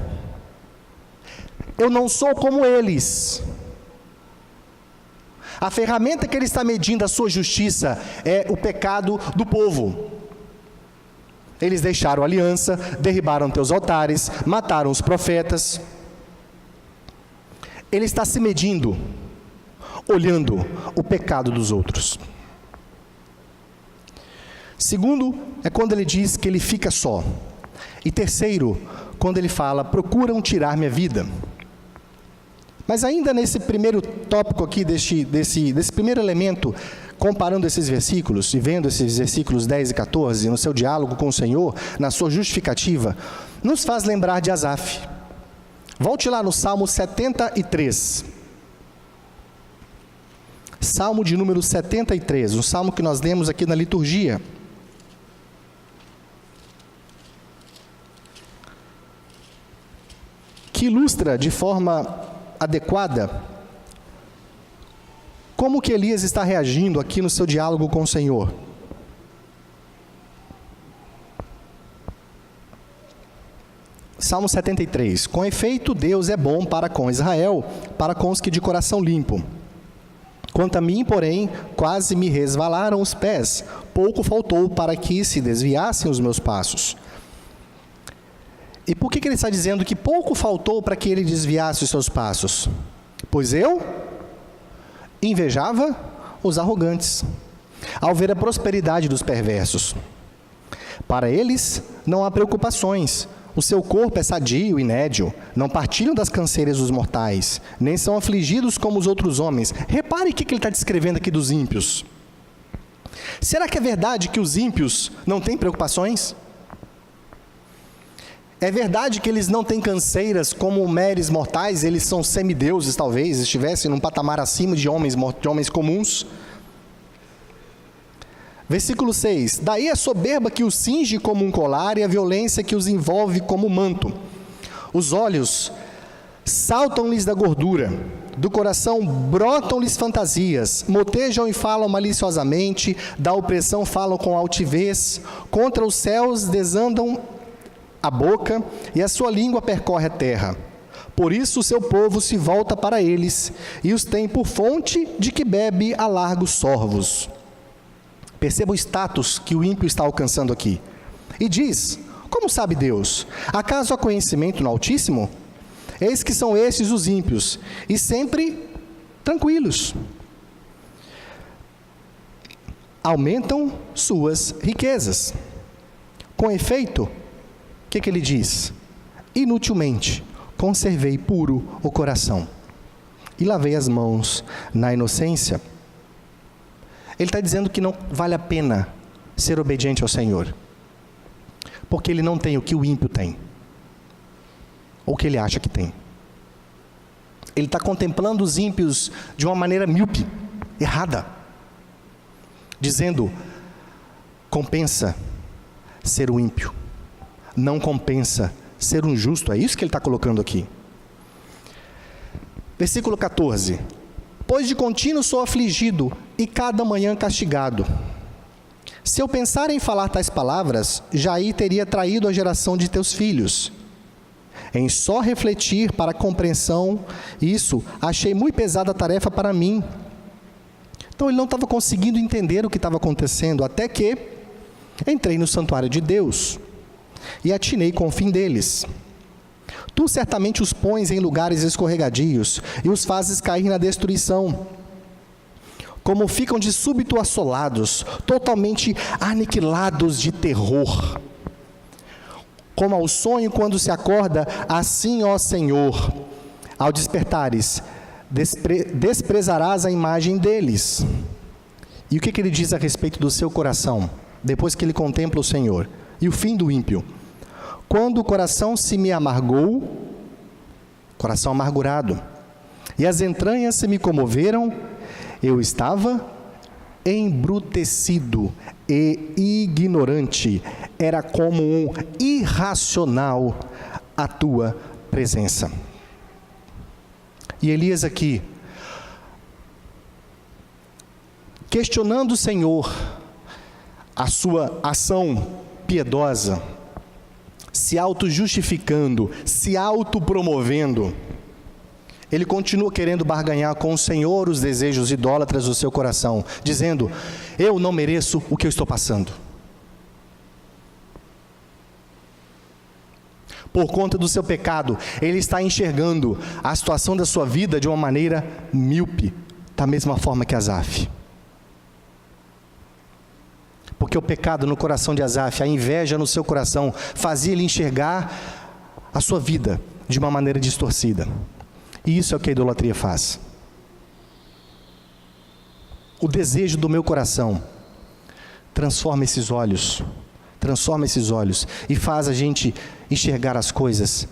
Eu não sou como eles. A ferramenta que ele está medindo a sua justiça é o pecado do povo. Eles deixaram a aliança, derribaram teus altares, mataram os profetas. Ele está se medindo, olhando o pecado dos outros. Segundo, é quando ele diz que ele fica só. E terceiro, quando ele fala, procuram tirar minha vida. Mas ainda nesse primeiro tópico aqui, desse primeiro elemento, comparando esses versículos, e vendo esses versículos 10 e 14, no seu diálogo com o Senhor, na sua justificativa, nos faz lembrar de Asaf. Volte lá no Salmo 73. Salmo de número 73, um salmo que nós lemos aqui na liturgia. Que ilustra de forma adequada como que Elias está reagindo aqui no seu diálogo com o Senhor. Salmo 73. Com efeito, Deus é bom para com Israel, para com os que de coração limpo. Quanto a mim, porém, quase me resvalaram os pés, pouco faltou para que se desviassem os meus passos. E por que ele está dizendo que pouco faltou para que ele desviasse os seus passos? Pois eu invejava os arrogantes, ao ver a prosperidade dos perversos. Para eles não há preocupações, o seu corpo é sadio e nédio, não partilham das canseiras dos mortais, nem são afligidos como os outros homens. Repare o que ele está descrevendo aqui dos ímpios. Será que é verdade que os ímpios não têm preocupações? É verdade que eles não têm canseiras como meros mortais, eles são semideuses talvez, estivessem num patamar acima de homens comuns? Versículo 6. Daí a soberba que os cinge como um colar e a violência que os envolve como manto. Os olhos saltam-lhes da gordura, do coração brotam-lhes fantasias, motejam e falam maliciosamente, da opressão falam com altivez, contra os céus desandam a boca, e a sua língua percorre a terra. Por isso o seu povo se volta para eles, e os tem por fonte de que bebe a largos sorvos. Perceba o status que o ímpio está alcançando aqui. E diz, como sabe Deus? Acaso há conhecimento no Altíssimo? Eis que são esses os ímpios, e sempre tranquilos. Aumentam suas riquezas. Com efeito, o que ele diz? Inutilmente conservei puro o coração e lavei as mãos na inocência. Ele está dizendo que não vale a pena ser obediente ao Senhor, porque ele não tem o que o ímpio tem, ou o que ele acha que tem. Ele está contemplando os ímpios de uma maneira míope, errada, dizendo, compensa ser o ímpio, não compensa ser um justo. É isso que ele está colocando aqui. Versículo 14. Pois de contínuo sou afligido e cada manhã castigado. Se eu pensar em falar tais palavras, já aí teria traído a geração de teus filhos. Em só refletir para a compreensão, isso, achei muito pesada a tarefa para mim. Então ele não estava conseguindo entender o que estava acontecendo, até que entrei no santuário de Deus e atinei com o fim deles. Tu certamente os pões em lugares escorregadios e os fazes cair na destruição. Como ficam de súbito assolados, totalmente aniquilados de terror. Como ao sonho quando se acorda, assim, ó Senhor, ao despertares, desprezarás a imagem deles. E o que ele diz a respeito do seu coração, depois que ele contempla o Senhor? E o fim do ímpio. Quando o coração se me amargou, coração amargurado, e as entranhas se me comoveram, eu estava embrutecido e ignorante, era como um irracional a tua presença. E Elias aqui, questionando o Senhor, a sua ação piedosa, se auto-justificando, se auto-promovendo, ele continua querendo barganhar com o Senhor os desejos idólatras do seu coração, dizendo: eu não mereço o que eu estou passando. Por conta do seu pecado, ele está enxergando a situação da sua vida de uma maneira míope, da mesma forma que Asaf. Porque o pecado no coração de Asaf, a inveja no seu coração, fazia ele enxergar a sua vida de uma maneira distorcida. E isso é o que a idolatria faz. O desejo do meu coração transforma esses olhos e faz a gente enxergar as coisas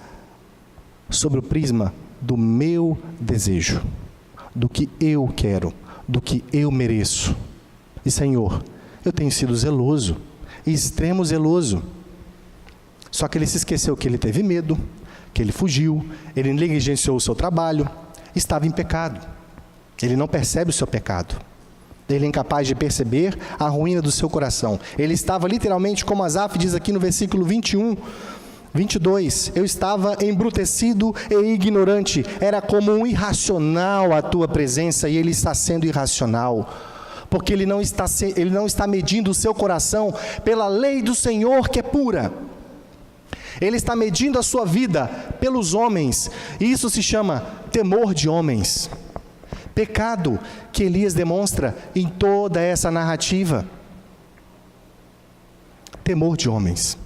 sobre o prisma do meu desejo, do que eu quero, do que eu mereço. E Senhor, eu tenho sido zeloso, extremo zeloso. Só que ele se esqueceu que ele teve medo, que ele fugiu, ele negligenciou o seu trabalho, estava em pecado. Ele não percebe o seu pecado. Ele é incapaz de perceber a ruína do seu coração. Ele estava literalmente, como Asaf diz aqui no versículo 21, 22, eu estava embrutecido e ignorante, era como um irracional a tua presença, e ele está sendo irracional, porque ele não está medindo o seu coração pela lei do Senhor que é pura. Ele está medindo a sua vida pelos homens, e isso se chama temor de homens. Pecado que Elias demonstra em toda essa narrativa. Temor de homens.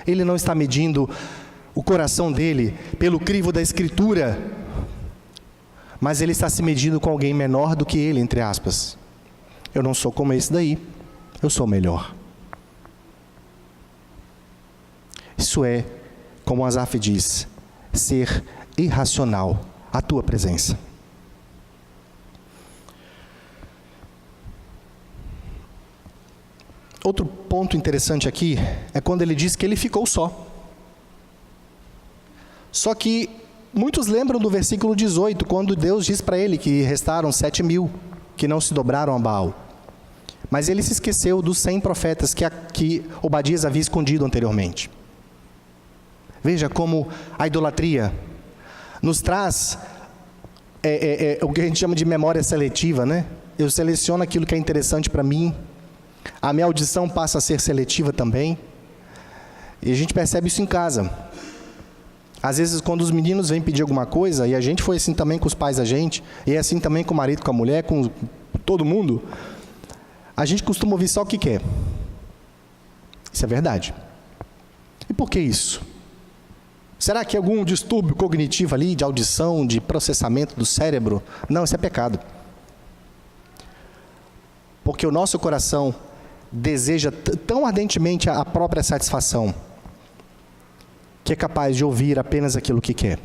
Ele não está medindo o coração dele pelo crivo da Escritura, mas ele está se medindo com alguém menor do que ele, entre aspas. Eu não sou como esse daí, eu sou melhor. Isso é, como Asaf diz, ser irracional à tua presença. Outro ponto interessante aqui é quando ele diz que ele ficou só. Só que muitos lembram do versículo 18, quando Deus diz para ele que restaram 7.000, que não se dobraram a Baal. Mas ele se esqueceu dos 100 profetas que Obadias havia escondido anteriormente. Veja como a idolatria nos traz o que a gente chama de memória seletiva, né? Eu seleciono aquilo que é interessante para mim, a minha audição passa a ser seletiva também, e a gente percebe isso em casa. Às vezes, quando os meninos vêm pedir alguma coisa, e a gente foi assim também com os pais da gente, e é assim também com o marido, com a mulher, com todo mundo, a gente costuma ouvir só o que quer. Isso é verdade. E por que isso? Será que algum distúrbio cognitivo ali, de audição, de processamento do cérebro? Não, isso é pecado. Porque o nosso coração deseja tão ardentemente a própria satisfação, que é capaz de ouvir apenas aquilo que quer.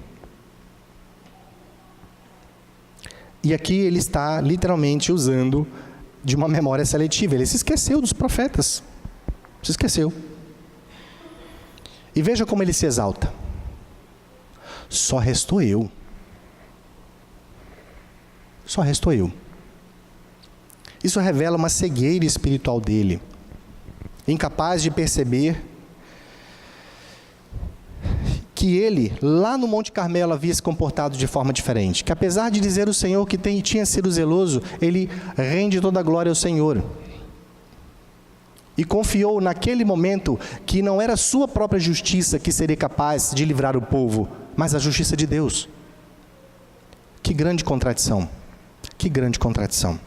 E aqui ele está literalmente usando de uma memória seletiva. Ele se esqueceu dos profetas. Se esqueceu. E veja como ele se exalta. Só restou eu. Só restou eu. Isso revela uma cegueira espiritual dele, incapaz de perceber que ele, lá no Monte Carmelo, havia se comportado de forma diferente, que apesar de dizer o Senhor que tinha sido zeloso, ele rende toda a glória ao Senhor, e confiou naquele momento que não era a sua própria justiça que seria capaz de livrar o povo, mas a justiça de Deus. Que grande contradição, que grande contradição.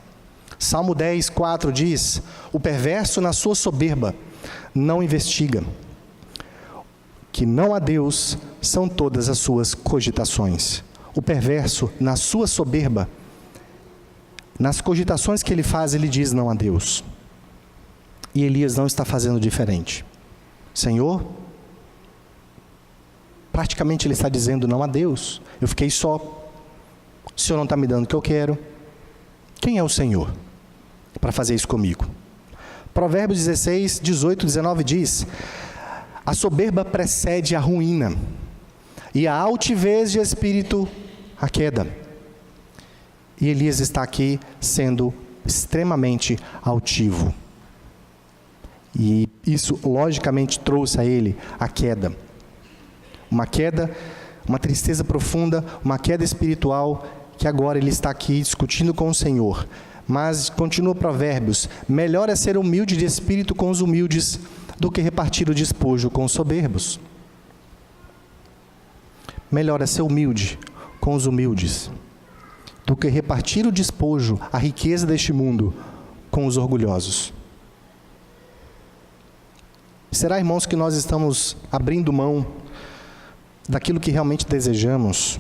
Salmo 10, 4 diz: o perverso na sua soberba não investiga, que não há Deus são todas as suas cogitações. O perverso na sua soberba, nas cogitações que ele faz, ele diz não há Deus. E Elias não está fazendo diferente. Senhor, praticamente ele está dizendo não há Deus, eu fiquei só, o Senhor não está me dando o que eu quero. Quem é o Senhor para fazer isso comigo? Provérbios 16, 18, 19 diz: a soberba precede a ruína, e a altivez de espírito a queda. E Elias está aqui sendo extremamente altivo. E isso, logicamente, trouxe a ele a queda. Uma queda, uma tristeza profunda, uma queda espiritual, que agora ele está aqui discutindo com o Senhor. Mas, continua Provérbios, melhor é ser humilde de espírito com os humildes, do que repartir o despojo com os soberbos. Melhor é ser humilde com os humildes, do que repartir o despojo, a riqueza deste mundo, com os orgulhosos. Será, irmãos, que nós estamos abrindo mão daquilo que realmente desejamos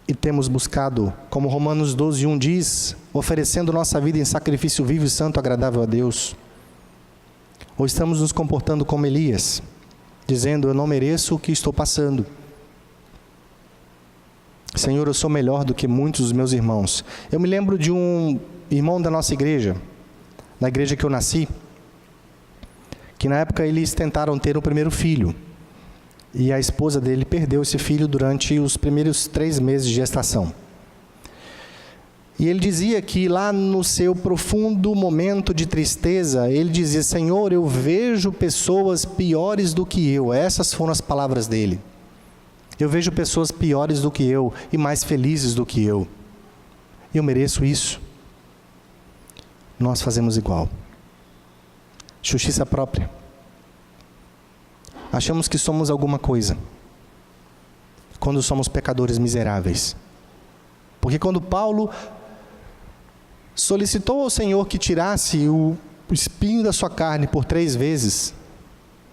e temos buscado, como Romanos 12:1 diz, oferecendo nossa vida em sacrifício vivo e santo, agradável a Deus? Ou estamos nos comportando como Elias, dizendo, eu não mereço o que estou passando. Senhor, eu sou melhor do que muitos dos meus irmãos. Eu me lembro de um irmão da nossa igreja, da igreja que eu nasci, que na época eles tentaram ter o primeiro filho. E a esposa dele perdeu esse filho durante os primeiros 3 meses de gestação. E ele dizia que lá no seu profundo momento de tristeza, ele dizia, Senhor, eu vejo pessoas piores do que eu. Essas foram as palavras dele. Eu vejo pessoas piores do que eu e mais felizes do que eu. Eu mereço isso. Nós fazemos igual. Justiça própria. Achamos que somos alguma coisa, quando somos pecadores miseráveis. Porque quando Paulo solicitou ao Senhor que tirasse o espinho da sua carne por 3 vezes,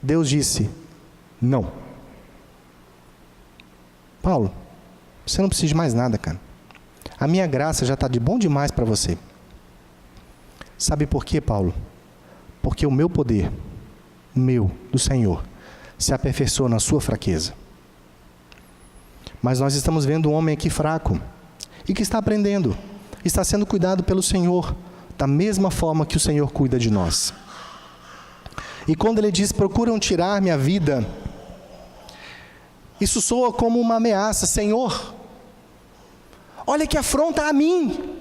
Deus disse, não. Paulo, você não precisa de mais nada, cara. A minha graça já está de bom demais para você. Sabe por quê, Paulo? Porque o meu poder, do Senhor, se aperfeiçoa na sua fraqueza. Mas nós estamos vendo um homem aqui fraco, e que está aprendendo, está sendo cuidado pelo Senhor, da mesma forma que o Senhor cuida de nós. E quando ele diz, procuram tirar minha vida, isso soa como uma ameaça, Senhor, olha que afronta a mim,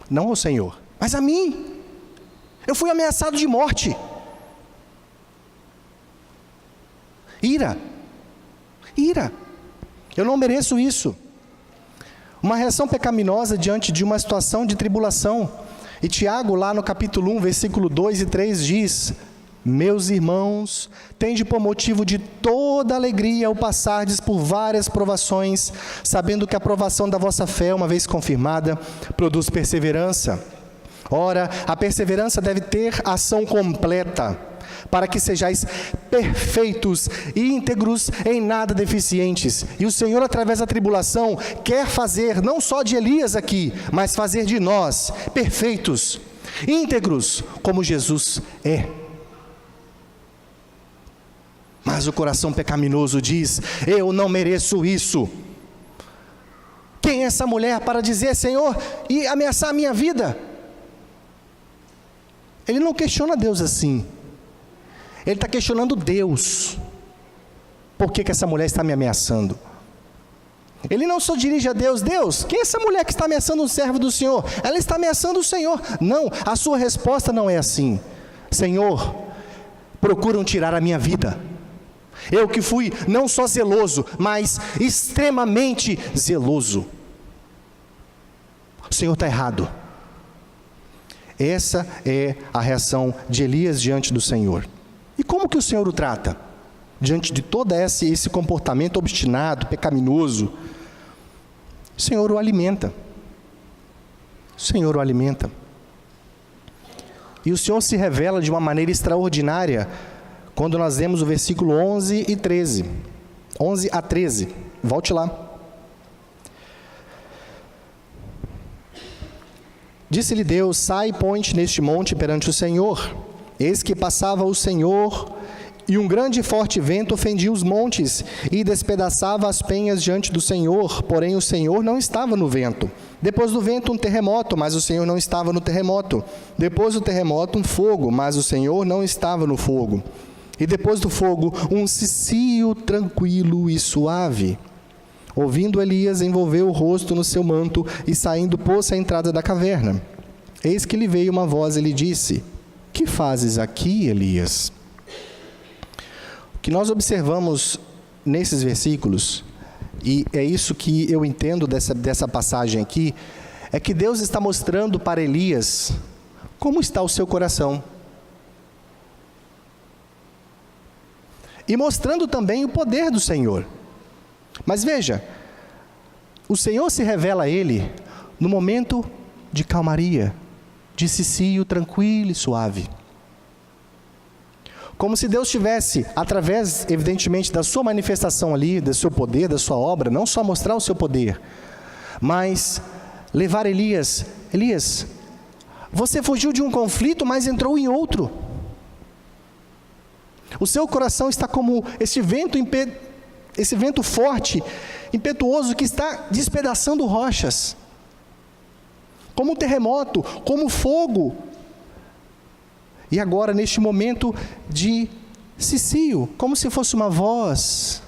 não ao Senhor, mas a mim, eu fui ameaçado de morte. Ira, eu não mereço isso. Uma reação pecaminosa diante de uma situação de tribulação. E Tiago, lá no capítulo 1, versículo 2 e 3 diz, meus irmãos, tende por motivo de toda alegria o passardes por várias provações, sabendo que a provação da vossa fé, uma vez confirmada, produz perseverança. Ora, a perseverança deve ter ação completa, para que sejais perfeitos e íntegros, em nada deficientes. E o Senhor, através da tribulação, quer fazer, não só de Elias aqui, mas fazer de nós, perfeitos, íntegros, como Jesus é. Mas o coração pecaminoso diz, eu não mereço isso. Quem é essa mulher para dizer, Senhor, e ameaçar a minha vida? Ele não questiona Deus assim. Ele está questionando Deus. Por que essa mulher está me ameaçando? Ele não só dirige a Deus, Deus, quem é essa mulher que está ameaçando um servo do Senhor? Ela está ameaçando o Senhor. Não, a sua resposta não é assim. Senhor, procuram tirar a minha vida. Eu que fui não só zeloso, mas extremamente zeloso. O Senhor está errado. Essa é a reação de Elias diante do Senhor. E como que o Senhor o trata? Diante de todo esse comportamento obstinado, pecaminoso, o Senhor o alimenta. O Senhor o alimenta. E o Senhor se revela de uma maneira extraordinária, quando nós vemos o versículo 11 e 13. 11 a 13. Volte lá. Disse-lhe Deus, sai e põe-te neste monte perante o Senhor. Eis que passava o Senhor, e um grande e forte vento fendia os montes, e despedaçava as penhas diante do Senhor, porém o Senhor não estava no vento. Depois do vento um terremoto, mas o Senhor não estava no terremoto. Depois do terremoto um fogo, mas o Senhor não estava no fogo. e depois do fogo, um cicio tranquilo e suave. Ouvindo Elias, envolveu o rosto no seu manto e saindo pôs-se à entrada da caverna. Eis que lhe veio uma voz e lhe disse: que fazes aqui, Elias? O que nós observamos nesses versículos, e é isso que eu entendo dessa passagem aqui, é que Deus está mostrando para Elias como está o seu coração. E mostrando também o poder do Senhor. Mas veja, o Senhor se revela a ele no momento de calmaria, de cicio tranquilo e suave. Como se Deus tivesse, através, evidentemente, da sua manifestação ali, do seu poder, da sua obra, não só mostrar o seu poder, mas levar Elias, você fugiu de um conflito, mas entrou em outro. O seu coração está como esse vento forte, impetuoso, que está despedaçando rochas. Como um terremoto, como fogo. E agora, neste momento de cicio, como se fosse uma voz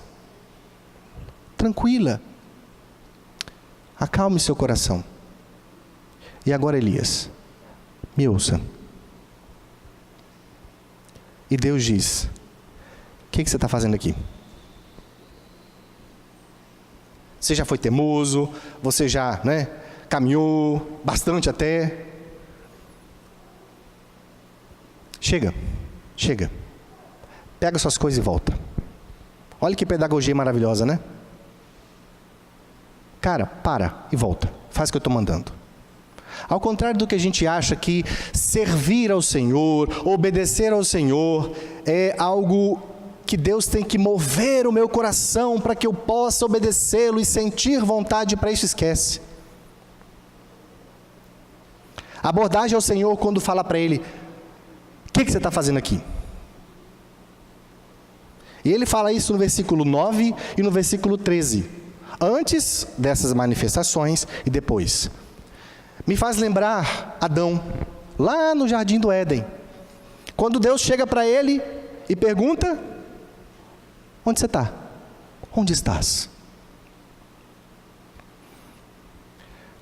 tranquila. Acalme seu coração. E agora, Elias, me ouça. E Deus diz: o que você está fazendo aqui? Você já foi teimoso, você já, caminhou bastante até. Chega. Pega suas coisas e volta. Olha que pedagogia maravilhosa, né? Cara, para e volta. Faz o que eu estou mandando. Ao contrário do que a gente acha que servir ao Senhor, obedecer ao Senhor, é algo que Deus tem que mover o meu coração para que eu possa obedecê-lo e sentir vontade, para isso esquece. A abordagem ao Senhor quando fala para Ele: o que você está fazendo aqui? E Ele fala isso no versículo 9 e no versículo 13. Antes dessas manifestações e depois. Me faz lembrar Adão, lá no jardim do Éden. Quando Deus chega para ele e pergunta: onde você está? Onde estás?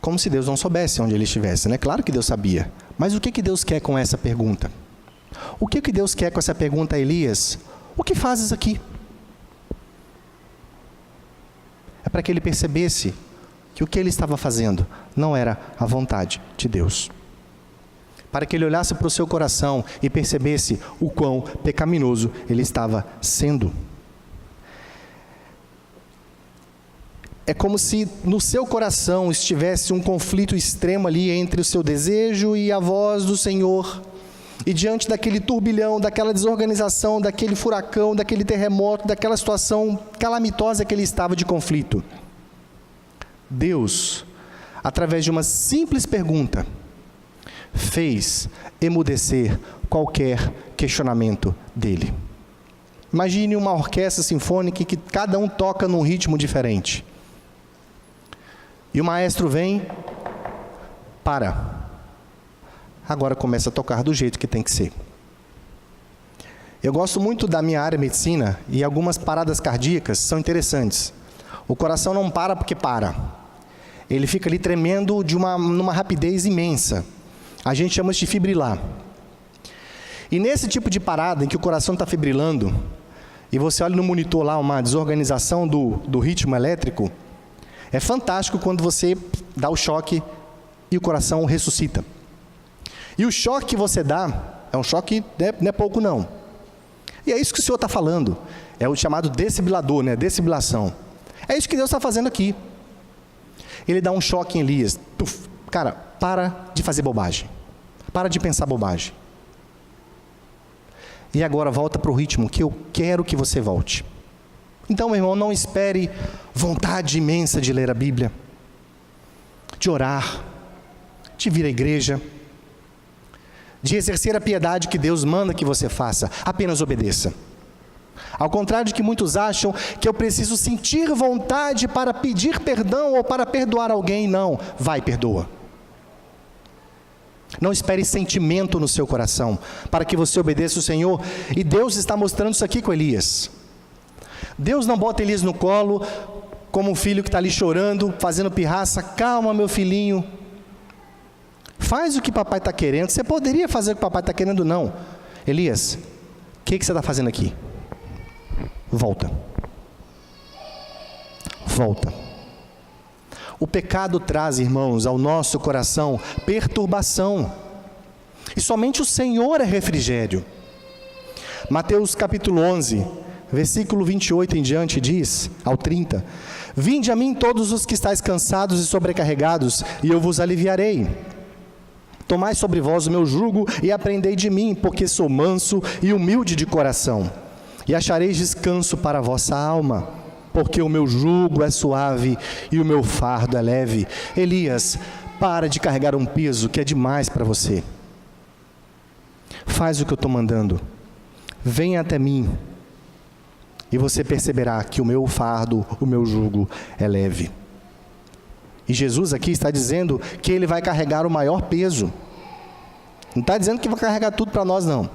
Como se Deus não soubesse onde ele estivesse, né? Claro que Deus sabia. Mas o que Deus quer com essa pergunta? O que Deus quer com essa pergunta a Elias? O que fazes aqui? É para que ele percebesse que o que ele estava fazendo não era a vontade de Deus. Para que ele olhasse para o seu coração e percebesse o quão pecaminoso ele estava sendo. É como se no seu coração estivesse um conflito extremo ali entre o seu desejo e a voz do Senhor. E diante daquele turbilhão, daquela desorganização, daquele furacão, daquele terremoto, daquela situação calamitosa que ele estava de conflito, Deus, através de uma simples pergunta, fez emudecer qualquer questionamento dele. Imagine uma orquestra sinfônica que cada um toca num ritmo diferente. E o maestro vem, para. Agora começa a tocar do jeito que tem que ser. Eu gosto muito da minha área medicina e algumas paradas cardíacas são interessantes. O coração não para porque para. Ele fica ali tremendo numa rapidez imensa. A gente chama isso de fibrilar. E nesse tipo de parada em que o coração está fibrilando, e você olha no monitor lá uma desorganização do ritmo elétrico, é fantástico quando você dá o choque e o coração ressuscita. E o choque que você dá, é um choque, não é pouco não. E é isso que o Senhor está falando. É o chamado desfibrilador, desfibrilação. É isso que Deus está fazendo aqui. Ele dá um choque em Elias. Tuf, cara, para de fazer bobagem. Para de pensar bobagem. E agora volta para o ritmo que eu quero que você volte. Então, meu irmão, não espere vontade imensa de ler a Bíblia, de orar, de vir à igreja, de exercer a piedade que Deus manda que você faça. Apenas obedeça. Ao contrário de que muitos acham que eu preciso sentir vontade para pedir perdão ou para perdoar alguém. Não, vai, perdoa. Não espere sentimento no seu coração para que você obedeça o Senhor. E Deus está mostrando isso aqui com Elias. Deus não bota Elias no colo como um filho que está ali chorando, fazendo pirraça. Calma, meu filhinho. Faz o que papai está querendo. Você poderia fazer o que papai está querendo, não. Elias, o que você está fazendo aqui? Volta. Volta. O pecado traz, irmãos, ao nosso coração perturbação. E somente o Senhor é refrigério. Mateus capítulo 11, versículo 28 em diante diz, ao 30. Vinde a mim todos os que estáis cansados e sobrecarregados, e eu vos aliviarei. Tomai sobre vós o meu jugo e aprendei de mim, porque sou manso e humilde de coração. E achareis descanso para a vossa alma. Porque o meu jugo é suave e o meu fardo é leve. Elias, para de carregar um peso que é demais para você. Faz o que eu estou mandando. Venha até mim. E você perceberá que o meu fardo, o meu jugo é leve. E Jesus aqui está dizendo que Ele vai carregar o maior peso. Não está dizendo que vai carregar tudo para nós, não.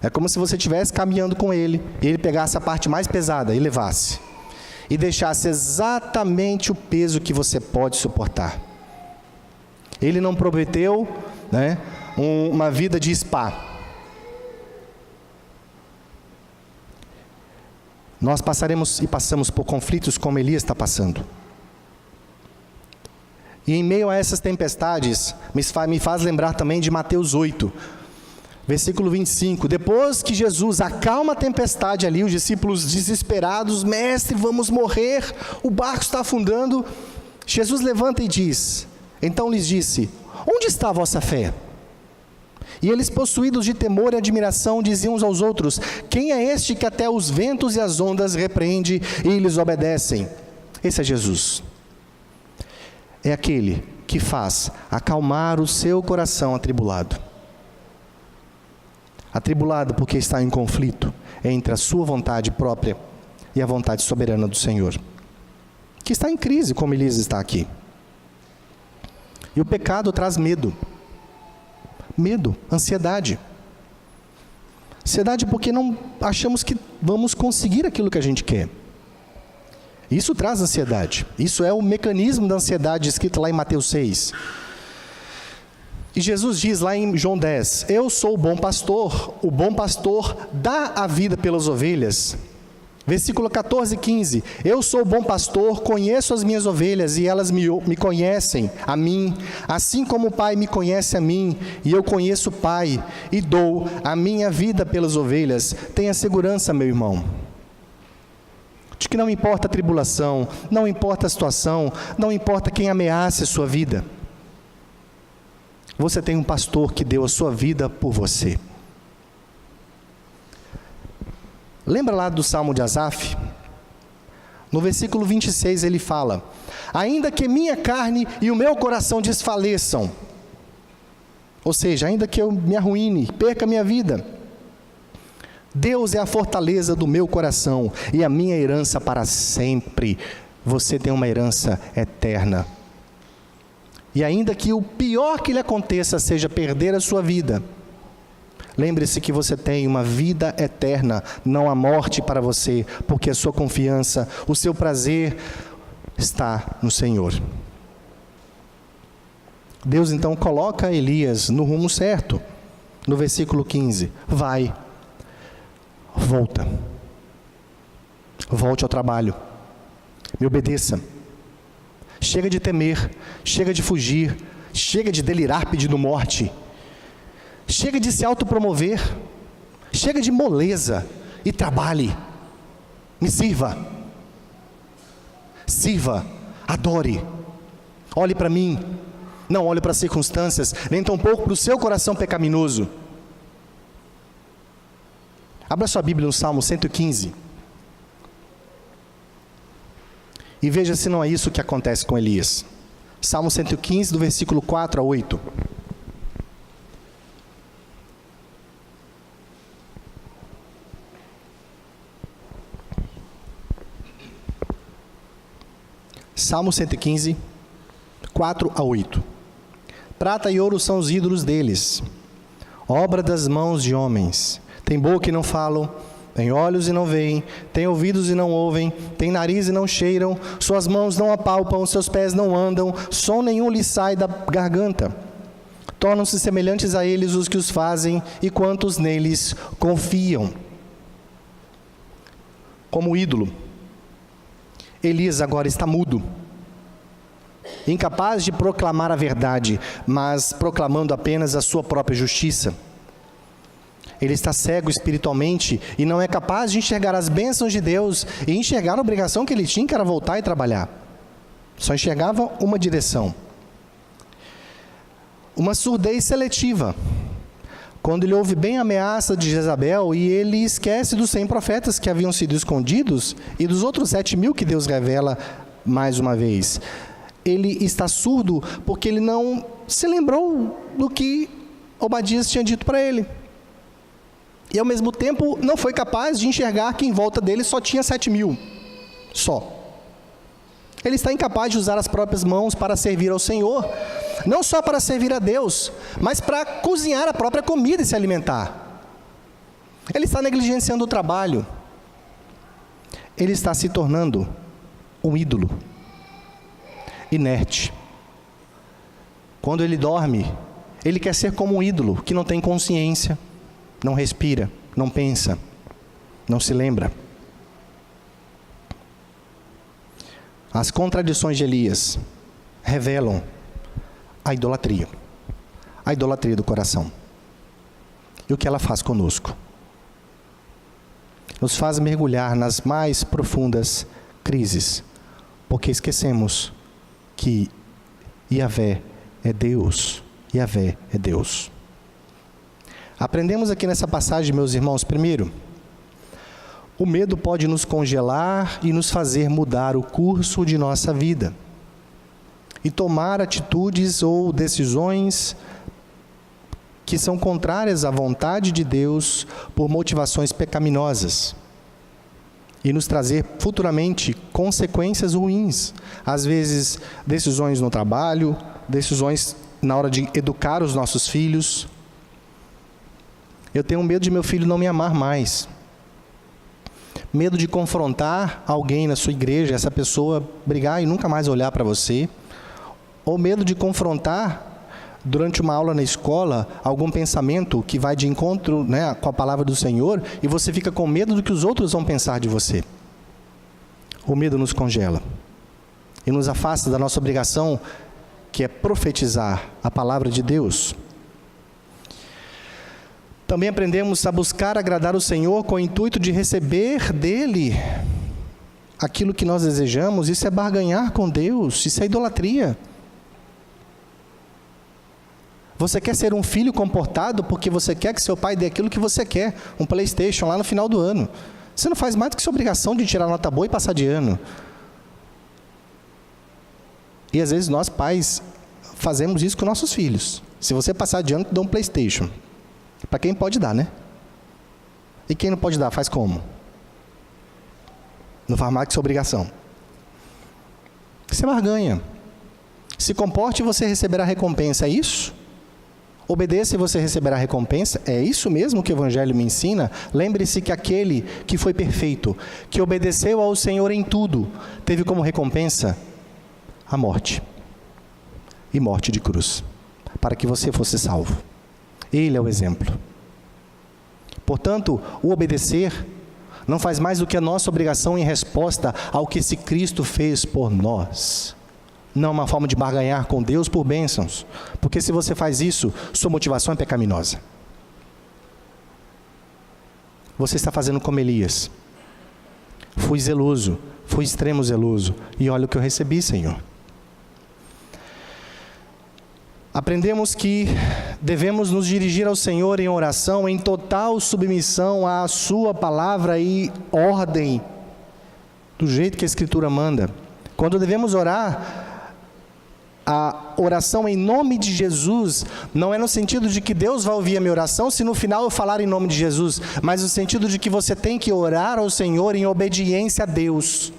É como se você estivesse caminhando com Ele, e Ele pegasse a parte mais pesada e levasse. E deixasse exatamente o peso que você pode suportar. Ele não prometeu, uma vida de spa. Nós passaremos e passamos por conflitos como Elias está passando. E em meio a essas tempestades, me faz lembrar também de Mateus 8. Versículo 25, depois que Jesus acalma a tempestade ali, os discípulos desesperados, mestre, vamos morrer, o barco está afundando. Jesus levanta e diz, então lhes disse, onde está a vossa fé? E eles, possuídos de temor e admiração, diziam uns aos outros, quem é este que até os ventos e as ondas repreende e lhes obedecem? Esse é Jesus. É aquele que faz acalmar o seu coração atribulado. Atribulado porque está em conflito entre a sua vontade própria e a vontade soberana do Senhor, que está em crise, como Elias está aqui. E o pecado traz medo, ansiedade. Ansiedade porque não achamos que vamos conseguir aquilo que a gente quer. Isso traz ansiedade. Isso é o mecanismo da ansiedade escrito lá em Mateus 6. E Jesus diz lá em João 10, eu sou o bom pastor dá a vida pelas ovelhas. Versículo 14 e 15, eu sou o bom pastor, conheço as minhas ovelhas e elas me conhecem, a mim, assim como o Pai me conhece a mim, e eu conheço o Pai, e dou a minha vida pelas ovelhas. Tenha segurança, meu irmão, de que não importa a tribulação, não importa a situação, não importa quem ameace a sua vida. Você tem um pastor que deu a sua vida por você. Lembra lá do Salmo de Asaf? No versículo 26 ele fala, ainda que minha carne e o meu coração desfaleçam, ou seja, ainda que eu me arruine, perca a minha vida, Deus é a fortaleza do meu coração e a minha herança para sempre. Você tem uma herança eterna. E ainda que o pior que lhe aconteça seja perder a sua vida, lembre-se que você tem uma vida eterna, não há morte para você, porque a sua confiança, o seu prazer está no Senhor. Deus então coloca Elias no rumo certo, no versículo 15, vai, volta, volte ao trabalho, me obedeça. Chega de temer, chega de fugir, chega de delirar pedindo morte, chega de se autopromover, chega de moleza e trabalhe, me sirva, adore, olhe para mim, não olhe para as circunstâncias, nem tampouco para o seu coração pecaminoso. Abra sua Bíblia no Salmo 115. E veja se não é isso que acontece com Elias. Salmo 115, do versículo 4 a 8. Salmo 115, 4 a 8. Prata e ouro são os ídolos deles, obra das mãos de homens. Tem boca e não falam, tem olhos e não veem, tem ouvidos e não ouvem, tem nariz e não cheiram, suas mãos não apalpam, seus pés não andam, som nenhum lhes sai da garganta. Tornam-se semelhantes a eles os que os fazem e quantos neles confiam. Como ídolo, Elias agora está mudo, incapaz de proclamar a verdade, mas proclamando apenas a sua própria justiça. Ele está cego espiritualmente e não é capaz de enxergar as bênçãos de Deus e enxergar a obrigação que ele tinha, que era voltar e trabalhar. Só enxergava uma direção. Uma surdez seletiva. Quando ele ouve bem a ameaça de Jezabel e ele esquece dos 100 profetas que haviam sido escondidos e dos outros 7.000 que Deus revela mais uma vez. Ele está surdo porque ele não se lembrou do que Obadias tinha dito para ele. E ao mesmo tempo não foi capaz de enxergar que em volta dele só tinha 7.000. Só. Ele está incapaz de usar as próprias mãos para servir ao Senhor. Não só para servir a Deus, mas para cozinhar a própria comida e se alimentar. Ele está negligenciando o trabalho. Ele está se tornando um ídolo. Inerte. Quando ele dorme, ele quer ser como um ídolo que não tem consciência, não respira, não pensa, não se lembra. As contradições de Elias revelam a idolatria do coração. E o que ela faz conosco? Nos faz mergulhar nas mais profundas crises, porque esquecemos que Yahvé é Deus. Yahvé é Deus. Aprendemos aqui nessa passagem, meus irmãos, primeiro, o medo pode nos congelar e nos fazer mudar o curso de nossa vida e tomar atitudes ou decisões que são contrárias à vontade de Deus por motivações pecaminosas e nos trazer futuramente consequências ruins. Às vezes, decisões no trabalho, decisões na hora de educar os nossos filhos. Eu tenho medo de meu filho não me amar mais. Medo de confrontar alguém na sua igreja, essa pessoa brigar e nunca mais olhar para você. Ou medo de confrontar, durante uma aula na escola, algum pensamento que vai de encontro, né, com a palavra do Senhor, e você fica com medo do que os outros vão pensar de você. O medo nos congela e nos afasta da nossa obrigação, que é profetizar a palavra de Deus. Também aprendemos a buscar agradar o Senhor com o intuito de receber dEle aquilo que nós desejamos. Isso é barganhar com Deus, isso é idolatria. Você quer ser um filho comportado porque você quer que seu pai dê aquilo que você quer, um PlayStation lá no final do ano. Você não faz mais do que sua obrigação de tirar nota boa e passar de ano. E às vezes nós pais fazemos isso com nossos filhos. Se você passar de ano, te dá um PlayStation. Para quem pode dar, né? E quem não pode dar, faz como? Não faz mais que sua obrigação. Você barganha. Se comporte e você receberá recompensa, é isso? Obedeça e você receberá recompensa, é isso mesmo que o Evangelho me ensina? Lembre-se que aquele que foi perfeito, que obedeceu ao Senhor em tudo, teve como recompensa a morte. E morte de cruz, para que você fosse salvo. Ele é o exemplo. Portanto, o obedecer não faz mais do que a nossa obrigação em resposta ao que esse Cristo fez por nós. Não é uma forma de barganhar com Deus por bênçãos, porque se você faz isso, sua motivação é pecaminosa. Você está fazendo como Elias. Fui zeloso, fui extremo zeloso, e olha o que eu recebi, Senhor. Aprendemos que devemos nos dirigir ao Senhor em oração, em total submissão à sua palavra e ordem, do jeito que a Escritura manda. Quando devemos orar, a oração em nome de Jesus, não é no sentido de que Deus vai ouvir a minha oração se no final eu falar em nome de Jesus, mas no sentido de que você tem que orar ao Senhor em obediência a Deus.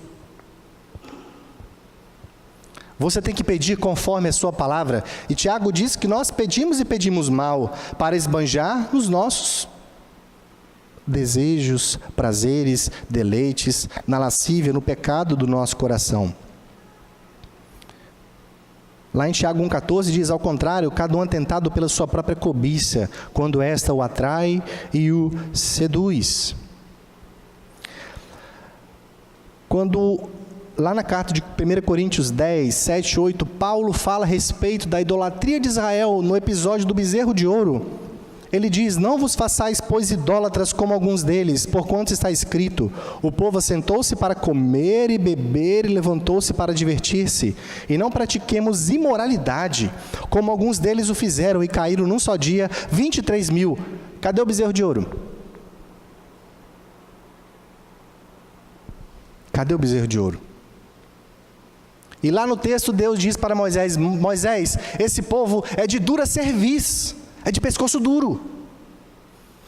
Você tem que pedir conforme a sua palavra. E Tiago diz que nós pedimos e pedimos mal para esbanjar nos nossos desejos, prazeres, deleites, na lascívia, no pecado do nosso coração. Lá em Tiago 1,14 diz, ao contrário, cada um é tentado pela sua própria cobiça, quando esta o atrai e o seduz. Quando, lá na carta de 1 Coríntios 10, 7, 8, Paulo fala a respeito da idolatria de Israel no episódio do bezerro de ouro, ele diz, não vos façais, pois, idólatras como alguns deles, porquanto está escrito, o povo assentou-se para comer e beber e levantou-se para divertir-se, e não pratiquemos imoralidade, como alguns deles o fizeram e caíram num só dia 23.000. Cadê o bezerro de ouro? Cadê o bezerro de ouro? E lá no texto Deus diz para Moisés, Moisés, esse povo é de dura cerviz, é de pescoço duro.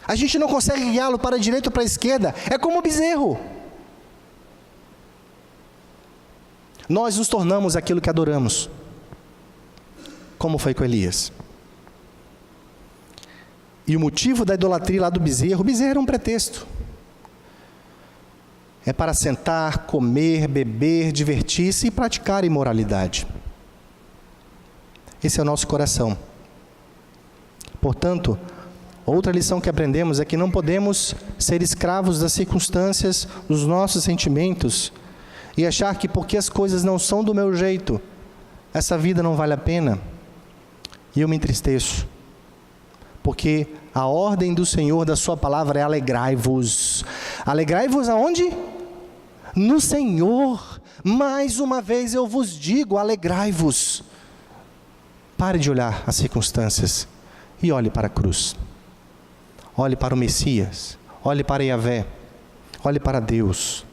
A gente não consegue guiá-lo para a direita ou para a esquerda. É como o bezerro. Nós nos tornamos aquilo que adoramos. Como foi com Elias. E o motivo da idolatria lá do bezerro, o bezerro era um pretexto. É para sentar, comer, beber, divertir-se e praticar imoralidade. Esse é o nosso coração. Portanto, outra lição que aprendemos é que não podemos ser escravos das circunstâncias, dos nossos sentimentos, e achar que porque as coisas não são do meu jeito, essa vida não vale a pena. E eu me entristeço, porque a ordem do Senhor, da sua palavra, é alegrai-vos. Alegrai-vos aonde? No Senhor. Mais uma vez eu vos digo, alegrai-vos. Pare de olhar as circunstâncias e olhe para a cruz. Olhe para o Messias. Olhe para Yahvé. Olhe para Deus.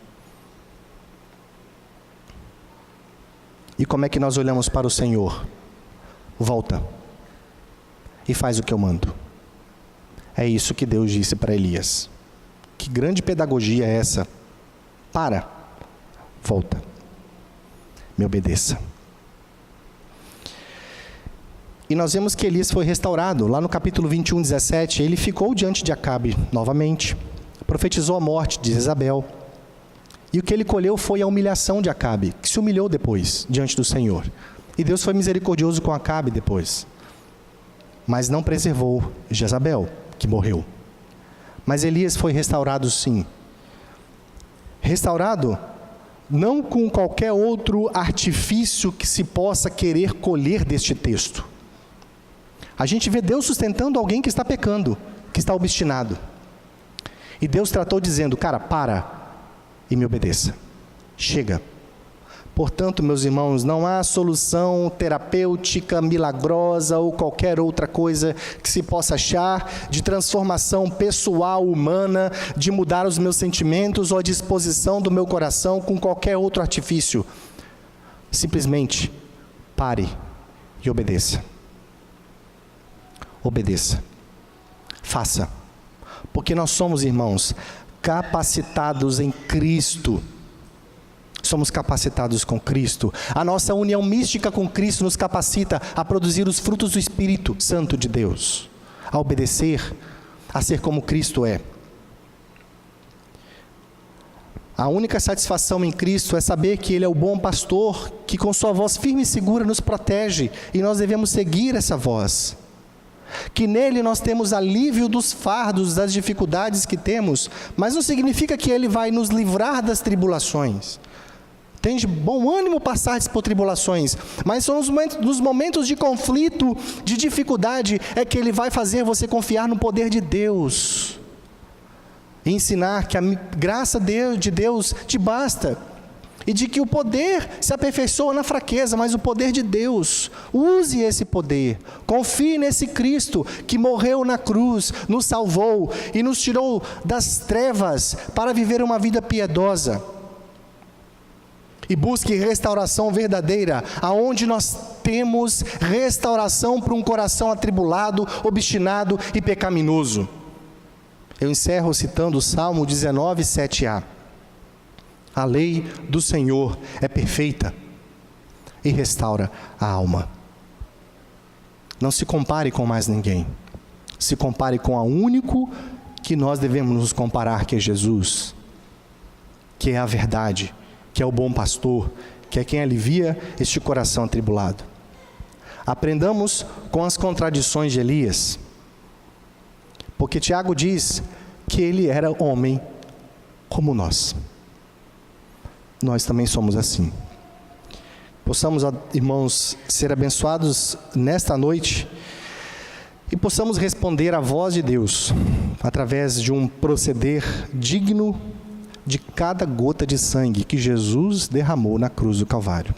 E como é que nós olhamos para o Senhor? Volta e faz o que eu mando. É isso que Deus disse para Elias. Que grande pedagogia é essa? Para, volta, me obedeça. E nós vemos que Elias foi restaurado. Lá no capítulo 21, 17, ele ficou diante de Acabe novamente, profetizou a morte de Jezabel. E o que ele colheu foi a humilhação de Acabe, que se humilhou depois, diante do Senhor. E Deus foi misericordioso com Acabe depois. Mas não preservou Jezabel, que morreu. Mas Elias foi restaurado sim. Restaurado não com qualquer outro artifício que se possa querer colher deste texto. A gente vê Deus sustentando alguém que está pecando, que está obstinado. E Deus tratou dizendo, cara, para e me obedeça. Chega. Portanto, meus irmãos, não há solução terapêutica, milagrosa ou qualquer outra coisa que se possa achar de transformação pessoal, humana, de mudar os meus sentimentos ou a disposição do meu coração com qualquer outro artifício. Simplesmente pare e obedeça. Obedeça. Faça. Porque nós somos, irmãos, capacitados em Cristo. Somos capacitados com Cristo. A nossa união mística com Cristo nos capacita a produzir os frutos do Espírito Santo de Deus, a obedecer, a ser como Cristo é. A única satisfação em Cristo é saber que Ele é o bom pastor, que com sua voz firme e segura nos protege, e nós devemos seguir essa voz. Que nele nós temos alívio dos fardos, das dificuldades que temos, mas não significa que Ele vai nos livrar das tribulações. Tem de bom ânimo passar por tribulações, mas são nos momentos de conflito, de dificuldade, é que Ele vai fazer você confiar no poder de Deus. E ensinar que a graça de Deus te basta. E de que o poder se aperfeiçoa na fraqueza, mas o poder de Deus, use esse poder. Confie nesse Cristo que morreu na cruz, nos salvou e nos tirou das trevas para viver uma vida piedosa. E busque restauração verdadeira, aonde nós temos restauração para um coração atribulado, obstinado e pecaminoso. Eu encerro citando o Salmo 19, 7a. A lei do Senhor é perfeita, e restaura a alma. Não se compare com mais ninguém. Se compare com o único que nós devemos nos comparar, que é Jesus, que é a verdade, que é o bom pastor, que é quem alivia este coração atribulado. Aprendamos com as contradições de Elias, porque Tiago diz que ele era homem como nós. Nós também somos assim. Possamos, irmãos, ser abençoados nesta noite e possamos responder à voz de Deus através de um proceder digno de cada gota de sangue que Jesus derramou na cruz do Calvário.